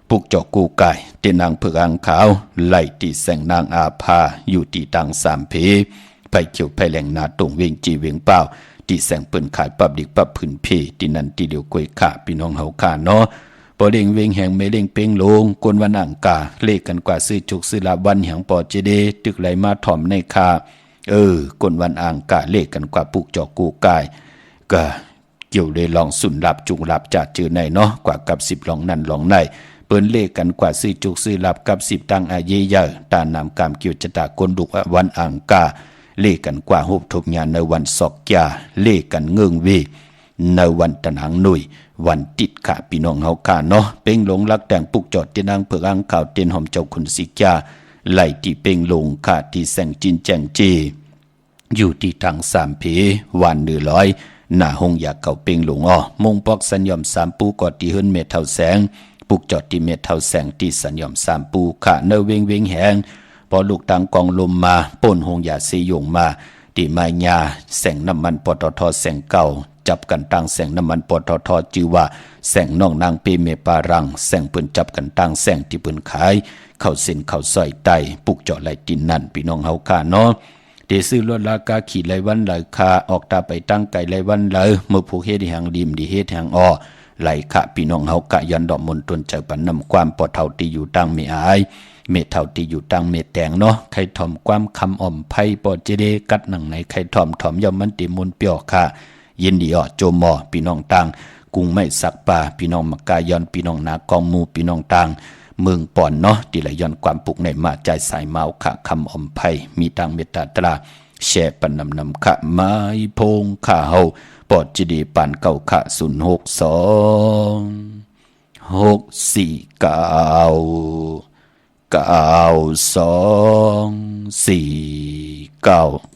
ปุกจอกกูไก่เตนางเผือกอ่างขาวไล่ที่แสงนางอาภาอยู่ที่ตัง3เพไปเขียวไปแหล่งนาตรงเวงจีเวงเป้าที่แสงเปิ้นขายปับดิกปับพื้นเพที่นั่นที่เดียวกวยค่ะพี่น้องเฮาค่ะเนาะปอเล่งเวงแห่งไม่เล่งเป้งลงกวนวันอ่างกาเลขกันกว่าซื้อจุกซื้อลาวันแห่งปอเจเดตึกไหลมาถ่อมในคากวนวันอ่างกาเลขกันกว่าปุกจอกกูกายก็เกี่ยวเลยลองสุนลับจุงลับจะเจอในเนาะกว่ากับ10ลองนั่นลองในเปิ้นเลขกันกว่าซื้อจุกซื้อลับกับ10ตังอาเยเยอะตานำกามเกี่ยวจะตากลดุกวันอ่างกาเลขกันกว่าหุบทบญาในวันศอกยาเลขกันเงื่องเวในวันตะหางหนุ่ยวันติดค่ะพี่น้องเฮาค่ะเนาะเป้งหลงรักแต่งปุกจอดเตียนางเผือกอ่างขาวเตียนหอมเจ้าคุณสิกาไล่ที่เป้งลงค่ะที่แสงจินแจงเจอยู่ที่ทาง3เพวัน100หน้าห้องอยากเก่าเป้งลงมงปอกสัญญอม3ปูกอดที่เฮิรนเมเท่าแสงปุกจอดที่เมเท่าแสงที่สัญญอม3ปูค่ะเนเวงแหงพอลูกตังกองลมมาป่นหงยาเสยงมาที่มายาแสงน้ำมันปตทแสงเก่าจับกันตั้งแสงน้ำมันปตทจือว่าแสงน้องนางเปเมปารังแสงเปิ้นจับกันตั้งแสงที่เปิ้นขายเข้าเส้นเข้าซอยไตปุกเจาะไหลตินนั่นพี่น้องเฮาค่ะเนาะเดซื้อลดราคาขีดไหลวันไหลคาออกตาไปตั้งไก่ไหลวันไหลเมื่อผู้เฮ็ดแห่งดิมดีเฮ็ดแห่งไหลค่ะพี่น้องเฮากะยันดอกมนตนเจ้าปันนำความปอเท่าที่อยู่ตั้งไม่อายเมเท่าที่อยู่ตังเมแตงเนาะใครถอมความคำอ่อมไพ่ปอเจเดกัดหนังไหนใครถอมย่อมมันติมุนเปียวค่ะยินดีโจมพี่น้องตัง กุ้งไม่สักป่าพี่น้องมักกายอนพี่น้องนากองมูพี่น้องต่างเมืองป่อนเนาะที่ไหลย้อนความปลุกในมาใจสายเมาขะคำอมไพมีตังเมตตาตราแช่ปันนำขะไม้พงข้าเฮาปอดจีดีปันเก่าขะ062499249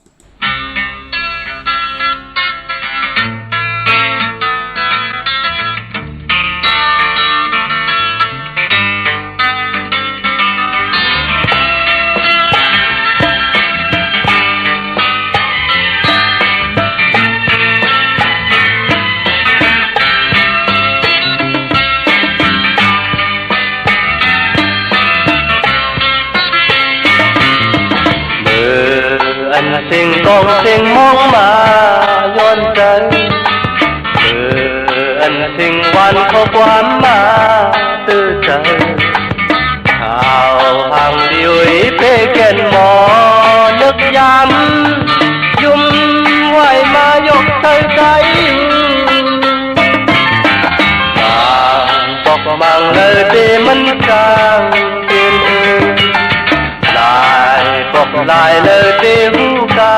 สิ่งกองสิ่งมองมาย้อนใจอันสิ่งวันข้อความมาตื้อใจข่าวห่างเดียวเพ่แก่นหมอนึกย้ำยุ่มไหวมายกใจใจบอกมังเลยดีมันกลางเป็นลายเลยที่หูกา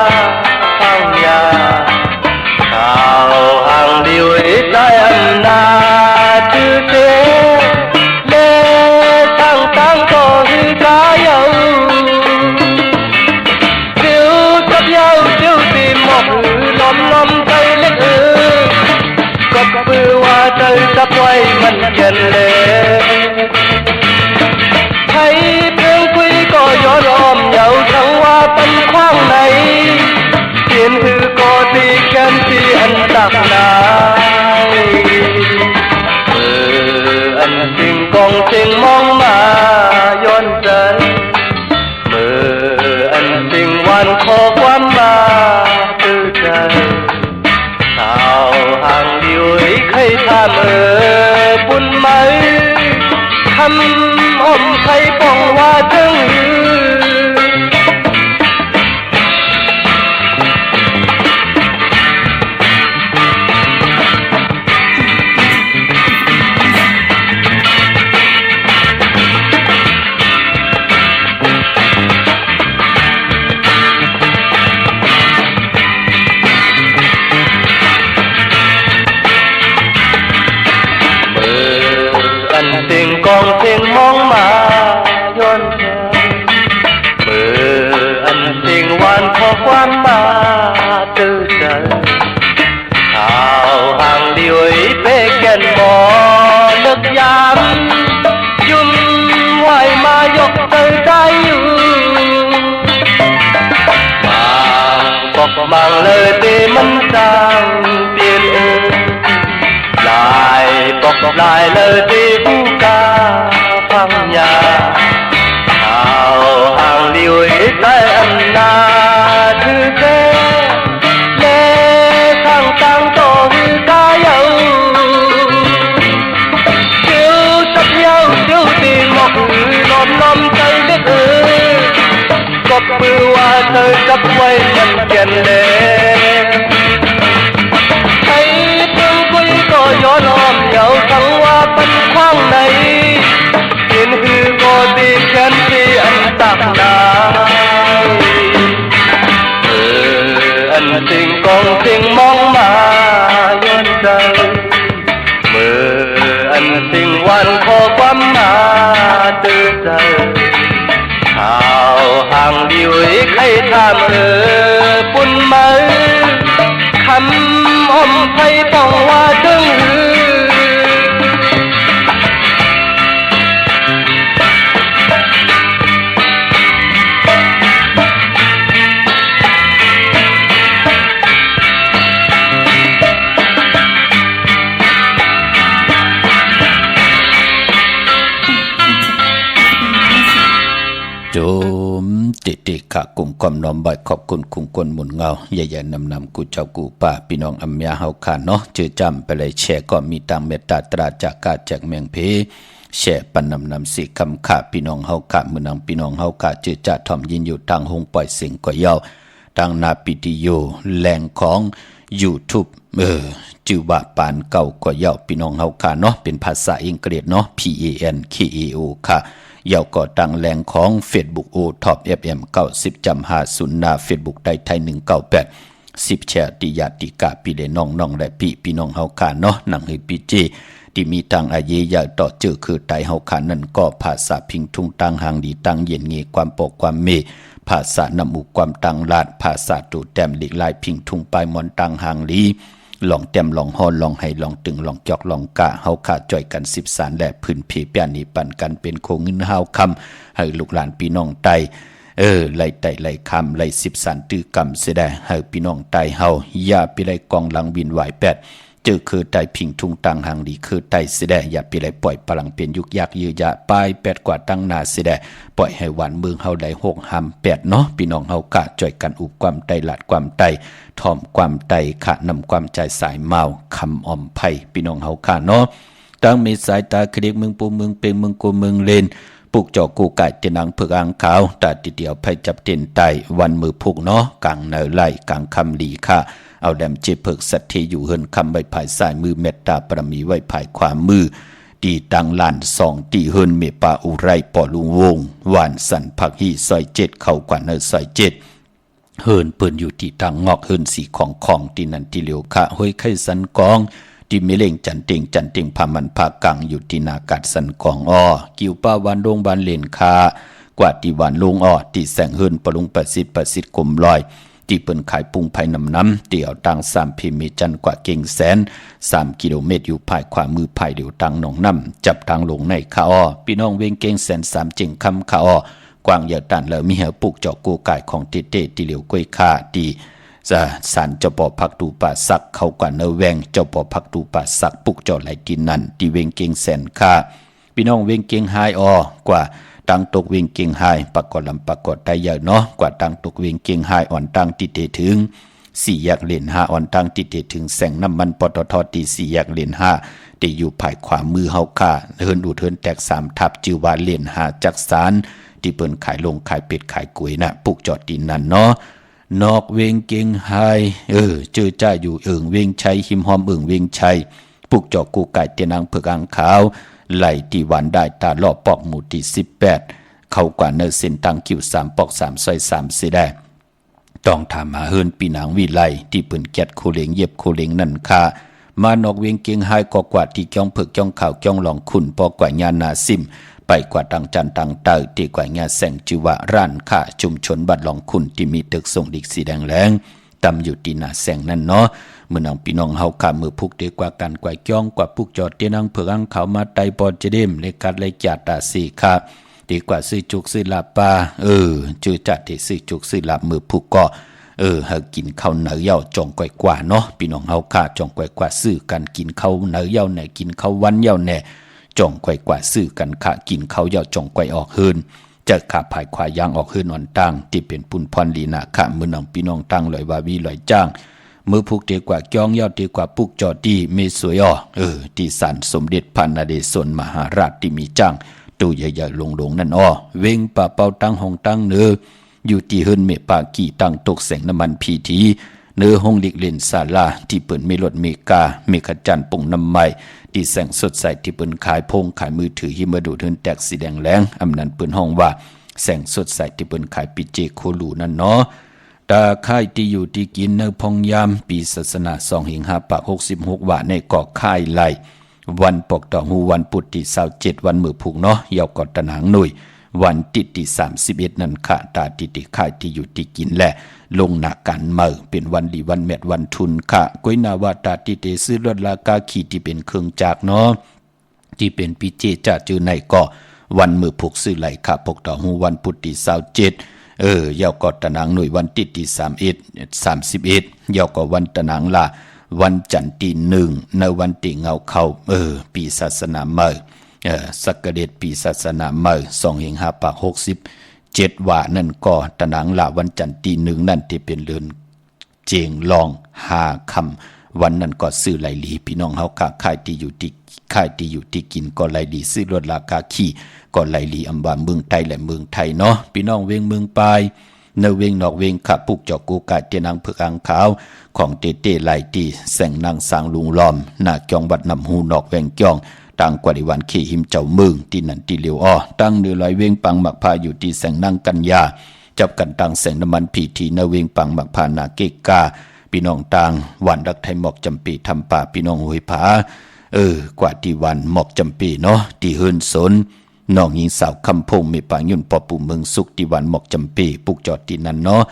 ฟังยาข่าวห่างเดียวได้อันนาจืดเจเล่ตั้งก็คือกายเอาเดียวจับยาวเดียวตีหมอกหือล้อมใจเล็กก็ปือว่าใจจับไว้มันเกินเลยให้เพียงคุยก็ย้อนอ้อมเยาทั้งว่าเป็นข้างในเขียนหือก็ตีกันที่อันตักนายอันสิ่งกองสิ่งมองมาย้อนใจอันสิ่งวันขอความมาตื้อใจข่าวห่างเดียวใครทำบุญไหมทำอมใครป้องว่าถึงสิ่งกองสิ่งมองมาย้อนใจอันสิ่งวันขอความมาตื้อใจข่าวห่างเดียวเพ่แก่นหมอนึกย้ำยุ่มไหวมายกใจใจอยู่บอกมังเลยตีมันจางเปลี่ยนลายบอกลายเลยตีผู้กาฟังยาข่าวห่างเดียวได้อันนาถือเจเล่ทั้งต่อหือกาเยาเดี๋ยวจับเยาเดี๋ยวตีหมอกหือล้อมใจเล็กก็ปือว่าเธอจับไว้มันเกินเลยให้เพิ่งคุยก็ย้อนอ้อมเยาทั้งว่าเป็นข้างในเห็นหือก็ดีแค่ที่อันตักนาอันสิ่งกองสิ่งมองมาย้อนใจอันสิ่งวันขอความมาตื้อใจข่าวห่างเดียวใครทำปุ่นมือคำอมไฟต้องว่าถึงหือโจมติขะกุ่มความน้อมบ่อยขอบคุณคุงกลหมุนเงาใหญ่ๆนำกูเจ้ากูป่าพี่น้องอัมยาเฮาขาเนาะจื้อจำไปเลยแชร์ก็มีตังเมตตาตราจากกาจากเมืองเพแชร์ปันนำสิคำขาพี่น้องเฮาขามือนังพี่น้องเฮาขาจื้อจะถ่อมยินอยู่ทางหงปล่อยเสียงก็เยาทางนาปิติโยแหล่งของ YouTube จื่อว่าปานเก่าก็เย่าพี่น้องเฮาค่ะเนาะเป็นภาษาอังกฤษเนาะ PANKAO ค่ะเย่าก็ตั้งแหล่งของ Facebook O Top FM 90.50 หน้า Facebook ได้ไทย198 10แชร์ติญาติกาพี่เลน้องๆและพี่น้องเฮาค่ะเนาะหนังให้พี่เจที่มีทางอาเยยาต่อเจอคือไตเฮาค่ะนั่นก็ภาษาพิงทุ่งตังหางดีตังเย็นเงความปกความเมภาษานำอุความตังลาดภาษาตูแต้มหลีกลายพิงทุ่งปลายมอนตังหางลีลองแต้มลองฮอนลองให้ลองตึงลองจอกลองกะเฮาขาจ่อยกัน10สารและพื้นเพแป้นนี้ปันกันเป็นโคเงินเฮาคำให้ลูกหลานพี่น้องไตไล่ไต่ไล่คำไล่10สารตื้อกำเสียได้ให้พี่น้องไตเฮาอย่าไปไล่กองหลังบินไหวแปดเจอคือไตพิงทุ่งตังหางดีคือไตเสียได้อย่าไปไล่ปล่อยพลังเป็นยุกยักยื้อยะปลายแปดกว่าตั้งนาเสียได้ปล่อยให้หวานเมืองเฮาได้6หำ8เนาะพี่น้องเฮากะจ่อยกันอุบความไตลาดความไตทอมความไตขะนำความใจสายเมาคำอ่อมไผ่พี่น้องเฮาค่ะเนาะตั้งมีสายตาคลิกเมืองปูเมืองเปงเมืองกูเมืองเลนปุกจอกูไก่เตนังเผือกอ่างขาวตาติเดียวไผ่จับเต็นไตวันมือพุกเนาะกลางเนอไล่กลางคำลีค่ะเอาแดมเจเพิกสัตเทอยู่เฮินคำใบภายซ้ายมือเมตตาประมีไว้ภายขวามือตีตังลาน2ตีเฮินเมปาอุไรปอลุงวงหวานสันผักฮีซอย7เข้ากว่าเนอซอย7เฮินเปิ้นอยู่ที่ตังงอกเฮินสีของที่นันที่เหลียวค่ะห้อยไข่สันกองที่มิเล่งจันเต็งพามันพากังอยู่ที่นากัดสันกองอ้อกิวป้าวันโรงบานเลนคากว่าที่วันลงอ้อที่แสงเฮินปลุงประสิทธิ์กลมลอยที่เปิ้นขายปุงไผ่น้ำเตี่ยวตัง3พิมจันกว่าเก่งแสน3กิโลเมตรอยู่ภายขวามือภายเดียวตังหนองน้ำจับทางลงในคาอ้อพี่น้องเวงเก่งแสน3เจงคำคาอ้อกวางเหยาตันแล้วมีเหวปุกเจาะกูไก่ของเตที่เหลียวกล้วยคาดีสารเจ้าปอพักดูป่าสักเขากว่าเนแวงเจ้าปอพักดูป่าสักปุกเจาะไหลดินนั่นที่เวงเก่งแสนคาพี่น้องเวงเก่งไฮอ้อกว่าตังตกเวงเก่งไฮปรากฏลำปรากฏได้เยอะเนาะกว่าตังตกเวงเก่งไฮอ่อนตังติเตถึง4แยกเลน5อ่อนตังติเตถึงแสงน้ำมันปตทตี4แยกเลน5ที่อยู่ภายขวามือเฮาค่ะเฮินดูเฮินแตก3ทับจือว่าเลน5จักสารที่เปิ้นขายลงขายเป็ดขายกล้วยน่ะปุกจอดดินนั่นเนาะนอกเวงเก่งไฮเจอจ้าอยู่เวงชัยหิมหอมเวงชัยปุกจอกูไก่เตนางเผือกอ่างขาวไหลที่วันได้ตาลอปอกหมู่ที่18เข้ากว่าเนอเส้นตังคิว3ปอก3ซอย3เสียได้ต้องถามหาเฮินปีนางวิไลที่เปิ้นแกดโคเหลงเย็บโคเหลงนั่นค่ะมานอกเวียงเกียงไฮก็กว่าที่จ้องเผือกจ้องข่าวจ้องหลองขุนปอกว่าญานาซิมไปกว่าตังจันตังเตอที่กว่าญาแสงจิวะร้านค่าชุมชนบัดหลองขุนที่มีตึกส่งดิกสีแดงแรงตำอยู่ที่หน้าแสงนั่นเนาะเมื่อนางพี่น้องเฮาค่ะมือพุกเดกว่ากันกว่าจ้องกว่าปุกจอดเตนังเผือกอ่างเขามาไตปอจะเดมเลกัดเลยจัดตาสีค่ะดีกว่าซื้อจุกซื้อลาบปลาจื้อจัดที่ซื้อจุกซื้อลาบมือพุกก็หากินข้าวเนื้อเย่าจองกว่าเนาะพี่น้องเฮาค่ะจองกว่าซื้อกันกินข้าวเนื้อเย่าแน่กินข้าววันเย่าแน่จองกว่าซื้อกันค่ะกินข้าวเย่าจองออกเฮินจะขาภายควายยางออกเฮินอ่อนตังที่เป็นปุ่นพรลีนาค่ะมื้อน้องพี่น้องตังลอยว่าวีลอยจ้างมือพุกเดกว่าจ้องเย่าดีกว่าปุกจอดีเมสวยที่ศาลสมเด็จพระนเรศวรมหาราชที่มีจ้างตู้ใหญ่ๆลงนั่นเวงป่าเป่าตั้งห้องตั้งเนื้ออยู่ที่เฮิรนเมปากีตั้งตกแสงน้ำมันพีทีเนื้อห้องลิกเลนศาลาที่เปิดเมลดเมกาเมฆจันทร์ปุ่งน้ำไม้ที่แสงสดใสที่เปิดขายพงขายมือถือหิมาดูเทินแตกสีแดงแรงอำนั้นเปิดห้องว่าแสงสดใสที่เปิดขายปิเจโคลูนั่นเนาะตาค่ายที่อยู่ที่กินเนื้อพองยามปีศาสนา2 5 66ว่าในเกาะค่ายไหลวันปกต่อหูวันปุตติ27วันมือผูกเนาะยาวกอดตะหนังหน่วยวันติที่31นั่นค่ะตาติค่ายที่อยู่ที่กินและลงหนักกันเมื่อเป็นวันดีวันแมดวันทุนค่ะก้อยนาวาตาติเตซื้อรถลากาขี่ที่เป็นเครื่องจักรเนาะที่เป็นปีเจจ่าจือในก็วันมือผูกซื้อไหลค่ะปกต่อหูวันปุตติ27ยาวกอดตะหนังหน่วยวันติที่31ยาวกอวันตะหนังละวันจันทร์ที่1ในวันที่เงาเข้าปีศาสนาเมื่อสักเดชปีศาสนาเมื่อ2 5 67ว่านั่นก็ตะหนังละวันจันทร์ที่1นั่นที่เป็นเดือนเจงลอง5ค่ำวันนั้นก็ซื้อไหลหลีพี่น้องเฮาค่ายที่อยู่ที่กินก็ไหลหลีซื้อรถราคาขี่ก็ไหลหลีอำว่าเมืองไทยและเมืองไทยเนาะพี่น้องเวียงเมืองปลาย เนเวงนอกเวงขับปุกจอกกูกะเตียนังเผือกอังขาวของเตเต้ไหลตีแสงนางสางลุงล้อมหน้าจองวัดนำหูนอกแวงจ้องต่างกว่าดิวันขี่หิมเจ้าเมืองที่นั่นที่เหลียวอ้อตั้งเนื้อลอยเวงปังหมักพาอยู่ที่แสงนางกัญญาจับกันตั้งแสงน้ำมันผีทีเนเวงปังหมักพานาเกกาพี่น้องต่างวันรักไทยหมอกจำปีทำป่าพี่น้องหุยผากว่าที่วันหมอกจำปีเนาะที่เฮินสนน้องหญิงสาวคำพงมีปางยุ่นปอปู่เมืองสุขที่วันหมอกจำปีปุกจอดที่นั่นเนาะ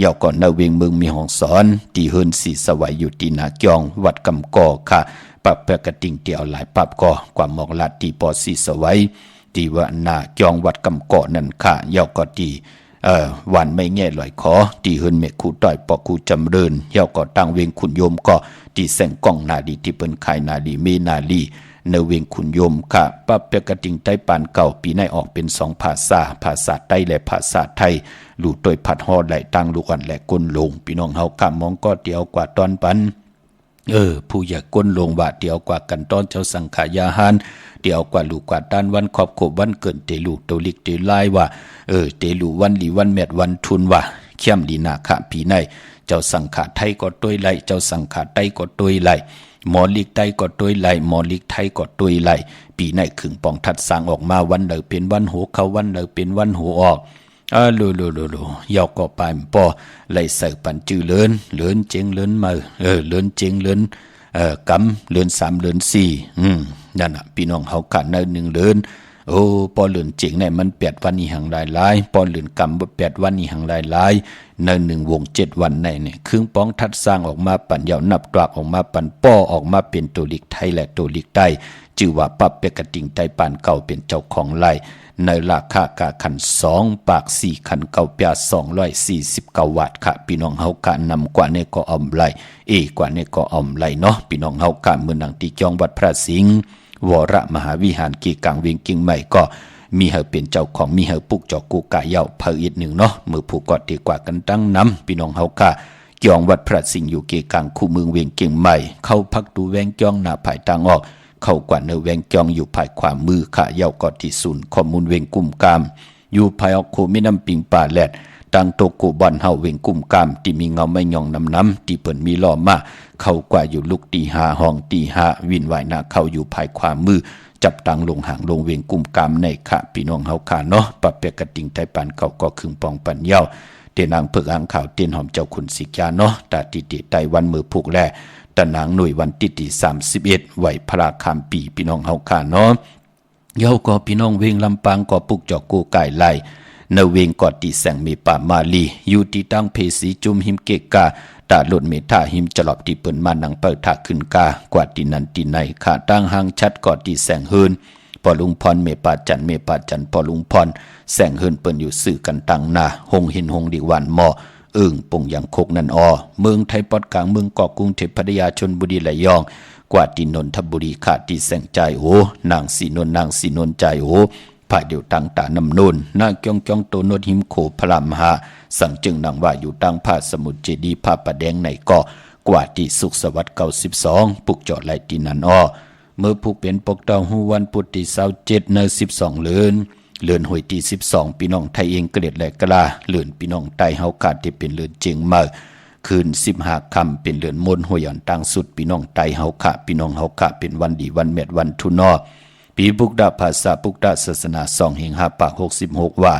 ยาวก่อนนาเวงเมืองมีห้องสอนที่เฮินสีสวัยอยู่ที่นาจองวัดกำกอค่ะปรับเปกระติงเตียวหลายปรับก่อกว่าหมอกลาดที่ปอสีสวัยที่ว่านาจองวัดกำกอนั่นค่ะยาวก็ที่วันไม่แง่ลอยขอที่เฮินเมฆคูต่อยปอคูจำเริญเย่าก็ตั้งเวงขุนโยมก็ที่แสงกล้องนาดีที่เปิ้นขายนาดีเมนาลีเนเวงขุนโยมค่ะปั๊บเปกติงไต้ปานเก่าปีในออกเป็น2ภาษาใต้และภาษาไทยลู่ต้วยผัดฮอดไหลตั้งลูกอันและก้นลงพี่น้องเฮากะมองก็เดียวกว่าตอนปันผู้อยากก้นลงว่าเดียวกว่ากันตอนเจ้าสังขายาหารเดียวกว่าลูกกว่าด้านวันขอบขบวันเกินเตลูกโตลิกเตลายว่าเตลูวันลีวันแมดวันทุนว่าเข้มลีนาคะปีในเจ้าสังขาไทยก็ต้วยไหลเจ้าสังขาไต้ก็ต้วยไหลหมอลิกไต้ก็ต้วยไหลหมอลิกไทยก็ต้วยไหลปีในขึงปองทัดสร้างออกมาวันเดิเป็นวันหัวเขาวันเดิเป็นวันหัวออกโลยาวก็ไปปอไหลใส่ปันจื้อเลินเจงเลินมาเลินเจงเลินกำเลิน3เลิน4นั่นน่ะพี่น้องเฮากันใน1เลินปอเลินเจงเนี่ยมัน8วันนี้หังหลายปอเลินกำบ่8วันนี้หังหลายใน1วง7วันในเนี่ยครึ่งป้องทัดสร้างออกมาปันยาวนับตรากออกมาปันป้อออกมาเป็นตัวลิกไทยและตัวลิกใต้ชื่อว่าปั๊บเปกติงไต้ปานเก่าเป็นเจ้าของไร่ในราคากะขัน2ปาก4ขันเก่าเปีย249วัตต์ค่ะพี่น้องเฮากะนำกว่านี้ก็ออมไหลกว่านี้ก็ออมไหลเนาะพี่น้องเฮากะเมืองนังที่จองวัดพระสิงห์วรมหาวิหารกีกังเวียงกิ่งใหม่ก็มีเฮาเป็นเจ้าของมีเฮาปุกจอกกูกะเยาเผออีกหนึ่งเนาะมือผู้กอดดีกว่ากันตั้งนำพี่น้องเฮากะจองวัดพระสิงห์อยู่กีกังคู่เมืองเวียงกิ่งใหม่เข้าพักดูแวงจองหน้าภายทางออกเข้ากว่าเนแวงจองอยู่ภายขวามือค่ะเยากอที่ศูนย์ข้อมูลเวงกุ่มกามอยู่ภายออกโคมิน้ำปิงป่าแลดตังโตโกบอนเฮาเวงกุ่มกามที่มีเงาไม่ยองน้ำที่เปิ่นมีล้อมาเข้ากว่าอยู่ลุกตี5ห้องตี5วินไหวหน้าเข้าอยู่ภายขวามือจับตังลงหางลงเวงกุ่มกามในค่ะพี่น้องเฮาค่ะเนาะปะเปกระติงไทปานเก่าก็ครึ่งปองปันเยาเตนางเพิกอ่างข่าวเตียนหอมเจ้าคุณสิกาเนาะตาติไตวันมือผูกแลตะนางหน่วยวันที่31ไหวพระคามปีพี่น้องเฮาค่ะเนาะเยาก็พี่น้องเวงลำปางก็ปุกจอกกูไก่ไล่เนเวงกอดที่แสงมีป่ามาลีอยู่ที่ตั้งเพสีจุมหิมเกกาตาหลุดเมธาหิมจลอบที่เปิ้นมานังเปิดถาขึ้นกากว่าที่นั้นที่ไหนขาตั้งหางชัดกอดที่แสงเฮินปอลุงพรเมปาจันปอลุงพรแสงเฮินเปิ้นอยู่สื่อกันตั้งหน้าหงหินหงดีวันหมอปงอย่างโคกนันเมืองไทยปอดกลางเมืองเกาะกรุงเทพพัทยาชลบุรีระยองกว่าที่นนทบุรีขาดที่แสงใจนางสีนนใจภายเดียวตังตานำนูนนางจองโตโนดหิมโขพระมหาสั่งจึงนางว่าอยู่ตังผาสมุทรเจดีผาประแดงในเกาะกว่าที่สุขสวัสดิ์92ปุกจอดไหลที่นันเมื่อผูกเป็นปกตองหูวันพุธที่27ใน12เลือนหวยที่12พี่น้องไทยเองเกลียดและกล้าเลือนพี่น้องไทยเฮาขาดที่เป็นเลือนเจียงมาคืน15ค่ำเป็นเลือนมนหวยอ่อนต่างสุดพี่น้องไทยเฮาขาพี่น้องเฮาขาเป็นวันดีวันเม็ดวันทุนอปีปุกดาภาษาปุกดาศาสนา2แห่ง5ปาก66ว่า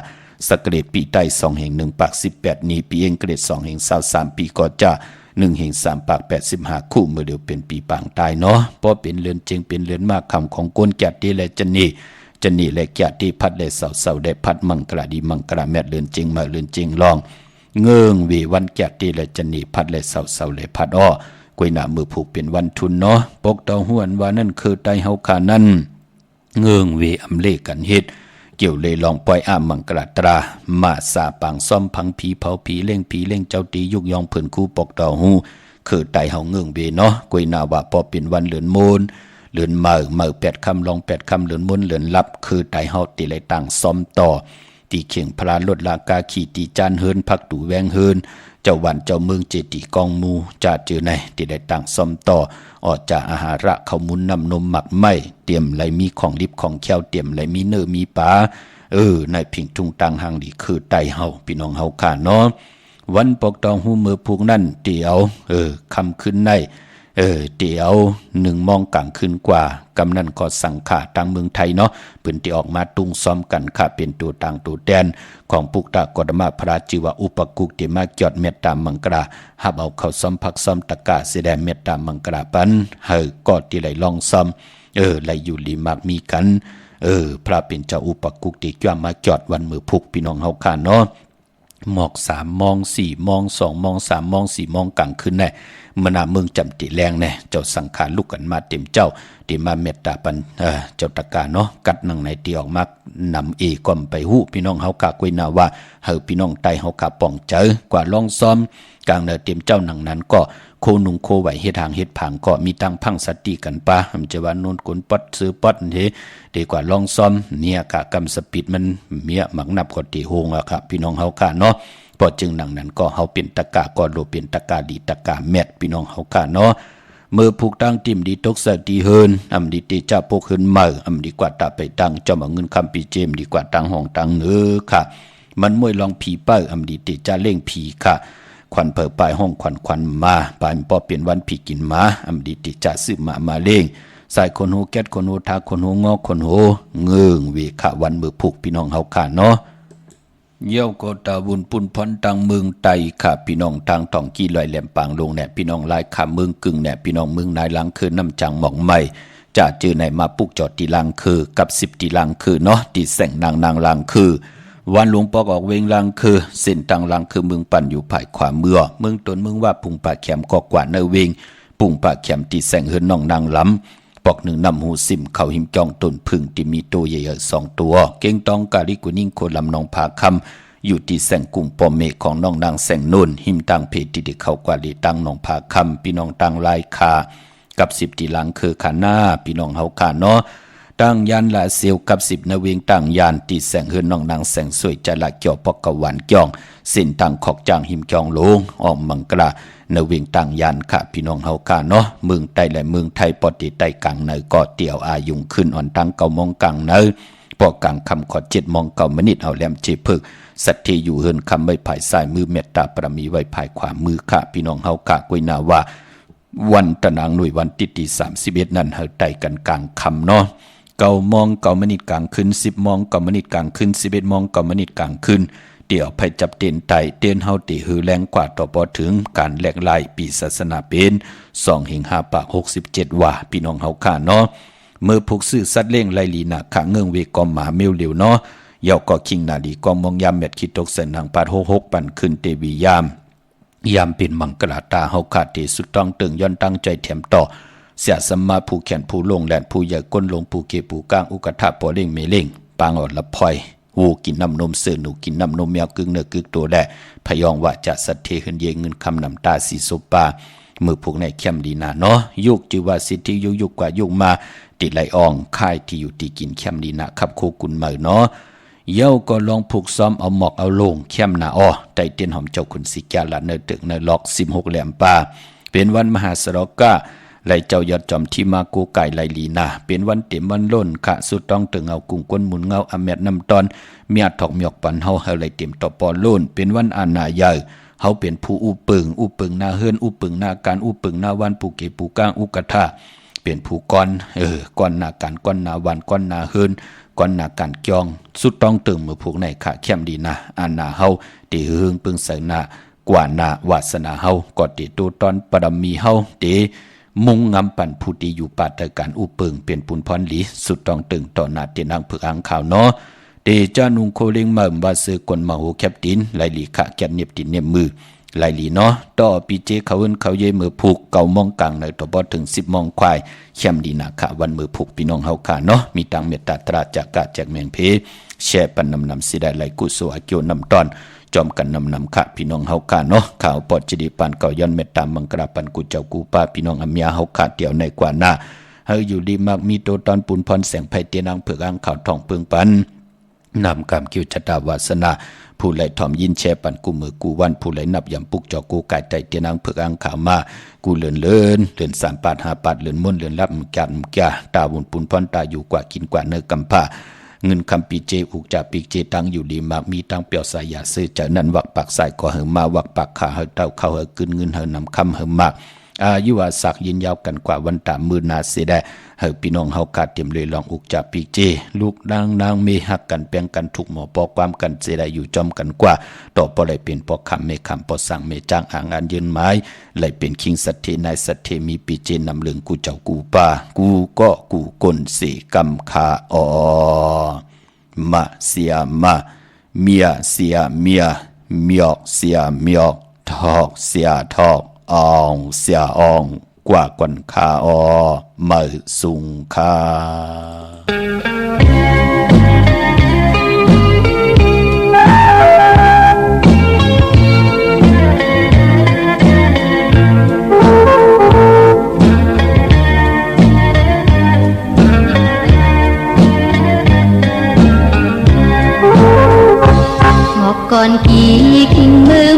สกเกรดปีใต้2แห่ง1ปาก18นี้ปีเองเกรด2แห่ง23ปีก็จะ1แห่ง3ปาก85คู่เมื่อเดียวเป็นปีปางตายเนาะเพราะเป็นเลือนเจียงเป็นเลือนมากคำของก้นแก่ดีและจันนี่และแก่ที่พัดและเสาได้พัดมังกราดีมังกราแมดเลือนเจียงมาเลือนเจียงลองเงื่งวีวันแก่ที่และจันนี่พัดและเสาและพัดกวยหน้ามือผูกเป็นวันทุนเนาะปกตองหวนว่านั่นคือไตเฮาขานั่นเงื่งวีอำเลกันเฮ็ดเกี่ยวเลยลองปล่อยมังกราตรามาสาปังซ่อมพังผีเผาผีเล่งเจ้าตียุกยองเพิ่นคู่ปกตองหูคือไตเฮาเงื่งวีเนาะกวยหน้าว่าพอเป็นวันเลือนโมนเลือนเมื่อ8 ค่ำลอง8 ค่ำเลือนมุนเลือนลับคือไตเฮาติเลยต่างซ้อมต่อท ตีเข่งพลาลดลากาขี่ตีจานเฮินพักตู่แวงเฮินเจ้าวันเจ้าเมืองเจติกองมูจะเจอในที่ได้ตั้งซ่อมต่อออกจากอาหาระเขามุนนำนมหมักไหมเตรียมไหลมีของลิบของแควเตรียมไหลมีเนื้อมีปลาในพิงทุ่งตังหังดีคือไตเฮาพี่น้องเฮาค่ะเนาะวันปกตองหูมือผูกนั่นเตียวคำขึ้นในเตียว1 โมงกลางคืนกว่ากำนันก็สั่งขาทางเมืองไทยเนาะเพิ่นที่ออกมาตุงซ้อมกันค่ะเป็นตัวต่างตัวแดนของปุกตากฎมาพระจิวะอุปกุกที่มาจอดเมตตามังกราหับเอาเข้าซ้อมพักซ้อมตะกะแสดงเมตตามังกราปันก็ที่ไหลลองซ้อมไหลอยู่ลีมากมีกันพระเป็นเจ้าอุปกุกที่จ้ามาจอดวันมือพุกพี่น้องเฮาค่ะเนาะหมอก3 โมง 4 โมง 2 โมง 3 โมง 4 โมงกลางคืนแน่มนาเมืองจำติแรงแน่เจ้าสังขารลุกกันมาเต็มเจ้าที่มาเมตตาปันเจ้าตะกาเนาะกัดนังในที่ออกมานำก่อมไปหู้พี่น้องเฮากะกวยนาว่าพี่น้องไตเฮากะป้องเจอกว่าลองซ้อมกลางเนเต็มเจ้าหนังนั้นก็โคนุงโคไหวเฮ็ดทางเฮ็ดผังก็มีตังพังสติกันปะมันจะว่าโน่นกนปัดซื้อปัดเฮดีกว่าลองซ้อมเนี่ยกะกำสปิดมันเมียหมักนับก็ตีโฮงอะครับพี่น้องเฮากะเนาะพอจึงหนังนั้นก็เฮาเป็นตะกะก็โลเป็นตะกะดีตะกะแมทพี่น้องเฮากะเนาะมือผูกตั้งติ่มดีตกสตีเฮินดีติจ้าพกเฮินเมื่อดีกว่าตาไปตั้งจอมเอาเงินคำปีเจมดีกว่าตั้งห้องตั้งค่ะมันมวยลองผีเป้อดีติจ้าเล่งผีค่ะควันเผอปลายห้องควันมาปลายพอเปลี่ยนวันผีกินหมาดีติจ้าซื้อมาเล่งใส่คนหูแก๊สคนหูทาคนหูงอกคนหูเงืองเวขะวันมือผูกพี่น้องเฮาค่ะเนาะเยี่ยวโกตาบุญปุ่นพรตังเมืองไตค่ะพี่น้องทางท่องกี้ลอยแหลมปางลงแหน่พี่น้องลายขาเมืองกึ่งแหน่พี่น้องเมืองนายลังคือน้ำจังหมองใหม่จะเจอในมาปุกจอดตีลังคือกับ10ตีลังคือเนาะตีแสงนางลังคือวันหลวงปอกออกเวงลังคือเส้นตังลังคือเมืองปั่นอยู่ภายขวาเมืองตนเมืองว่าปุงปากแขมก็กว่าเนเวงปุงปากแขมตีแสงเฮินน้องนางล้ำปอก1นำหูซิมเข้าหิมจองต้นพึ่งที่มีตัวใหญ่ๆ2 ตัวเก่งตองกาลิกุนิ่งโคลำนองผาคำอยู่ที่แสงกุ่งปอมเมฆของน้องนางแสงนุ่นหิมตังเพติดิเข้ากว่าลีตังน้องผาคำพี่น้องตังลายคากับ10ตีลังคือขาหน้าพี่น้องเฮาขาเนาะตั้งยานละเซียวกับ10นเวงตั้งยานตีแสงเฮือนน้องนางแสงสวยจะละเกี่ยวปอกกะหวานจ้องสินตังขอกจางหิมจองลงออกมังกรานเวงตั้งยานค่ะพี่น้องเฮาขาเนาะเมืองใต้และเมืองไทยปอติใต้กลางเนก็เตี่ยวอายุงขึ้นอ่อนตั้งเก่ามองกลางเนปอกกลางคำขอ7 โมง 9 มินิเอาแหลมเจพึกสัตที่อยู่เฮินคำไว้ภายซ้ายมือเมตตาประมีไว้ภายขวามือค่ะพี่น้องเฮากะกวยนาว่าวันตะนางหน่วยวันที่31นั้นเฮาไต่กันกลางคำเนาะ9 โมง 9 มินิกลางคืน10 โมง 9 มินิกลางคืน11 โมง 9 มินิกลางคืนเดี๋ยวไปจับเตียนไต่เตียนเฮาตีหือแรงกว่าต่อพอถึงการแหลกลายปีศาสนาเป็น2 หิง 5 ปาก 67ว่าพี่น้องเฮาค่ะเนาะเมื่อผูกซื้อสัตว์เลี้ยงไลลีนาขะเงิงเวกอมหมาเมวเหลียวเนาะเยาก็คิงนาดีกองมองยามเม็ดคิดตกเส้นทางปาด66ปันขึ้นเตวียามเป็นมังกราตาเฮาขาดที่สุดต้องตึงย้อนตั้งใจแถมต่อเสียสมมาผู้แขนผู้ลงแหลนผู้ใหญ่ก้นลงผู้เกผู้ก้างอุกทะปอเล่งเมเล่งปางอดละพลอยวูกินน้ำนมเสือหนูกินน้ำนมแมวกึ่งเนื้อกึ่งตัวแดพยองว่าจะสัตเทขึ้นเยเงินคำนำตาสีสุปามือผูกในเข้มดีนาเนาะยุกจิว่าสิทธิยุกกว่ายุกมาติดไหลอ่องค่ายที่อยู่ที่กินเข้มดีนาขับโคกุนเมอเนาะเย้าก็ลองผูกซ้อมเอาหมอกเอาลงเข้มหนาอ้อไตเตียนหอมเจ้าคุณสิกาละเนตึกเนล็อก16แหลมป่าเป็นวันมหาสรกะไหลเจ้ายอดจอมที่มากูไก่ไหลลีนาเป็นวันเต็มวันล้นขะสุดต้องตึงเอากุ้งก้นหมุนเงาอเมดน้ำตอนเมียถอกหมยอกปันเฮาไหลเต็มต่อปอล้นเป็นวันอาณาใหญ่เฮาเป็นผู้อุปึงนาเฮินอุปึงนาการอุปึงนาวันปูเกปูก้างอุกทะเป็นผู้ก้อนก้อนนาการก้อนนาวันก้อนนาเฮินก้อนนาการจองสุดต้องตึงมือผูกในขะเข้มดีนาอาณาเฮาตีหึงปึงใส่นากว่านาวาสนาเฮากอดตีตูตอนปรมีเฮาตีมุงงำปั่นผู้ดีอยู่ปาตะการอุปึงเป็นปุนพรหลีสุดต้องตึงต่อหน้าเตียนางผึกอังข่าวเนาะเดจานุงโคเล็งมาบาซื้อกลมาโหแคปตินไหลหลีขะแกนเน็บตินเน็บมือไหลหลีเนาะต่อปีเจเขาเยมือผูกเก่ามองกลางในตัวบอถึง10 โมงควายเข้มดีนาขะวันมือผูกพี่น้องเฮาค่ะเนาะมีตังเมตตาตราจากกาจากแมงเพแช่ปันนำสิได้ไหลกุโสอเกียวนำตอนจอมกันนำขะพี่น้องเฮาค่ะเนาะข่าวปอดจิดีปันเก่าย้อนเมตตามังกราปันกุเจ้ากูป้าพี่น้องอเมียเฮาค่ะเดี่ยวในกว่าหน้าเฮาอยู่ดีมากมีโตตอนปุนพรแสงไผเตียนางเผือกอังข่าวทองเปึงปัน นำกรรมคิวชะตาวาสนาผู้ไหลถ่อมยินแชปันกูมือกูวันผู้ไหลนับยำปุกจอกูไก่ใจเตียนังเพิกอังขาวมากูเลื่อน3 ปาด5 ปาดเลื่อนมุ่นเลื่อนรับกันแก่ตาบุญปุนพรตาอยู่กว่ากินกว่าเนื้อกำผ้าเงินคำปีเจอุกจ่าปีเจตังอยู่ดีมากมีตังเปียวสายยาซื้อจากนั้นวักปากใส่ก็เหิมมาวักปากขาเหิเต้าเข้าเหิกึนเงินเหินำคำเหิมมากอายุวาศักยินยาวกันกว่าวันตามมือนาเสียได้เฮาพี่น้องเฮาขาดเตรียมเลยลองอุกจากปีเจลูกนางมีหักกันแปลงกันถูกหมอปอความกันเสียได้อยู่จอมกันกว่าต่อปอไหลเป็นปอคำเมคำปอสั่งเมจ้างอ่างอันยืนไม้ไหลเป็นคิงสัตเทนายสัตเทมีปีเจนำเลืองกูเจ้ากูป่ากูก็กูกลสีกำคาอมาเสียมาเมียเสียเมียเมียกเสียเมียกทอกเสียทอกอองเสียอองกว่ากวนคาออมาสุงคาngọc còn kỳ kinh mơ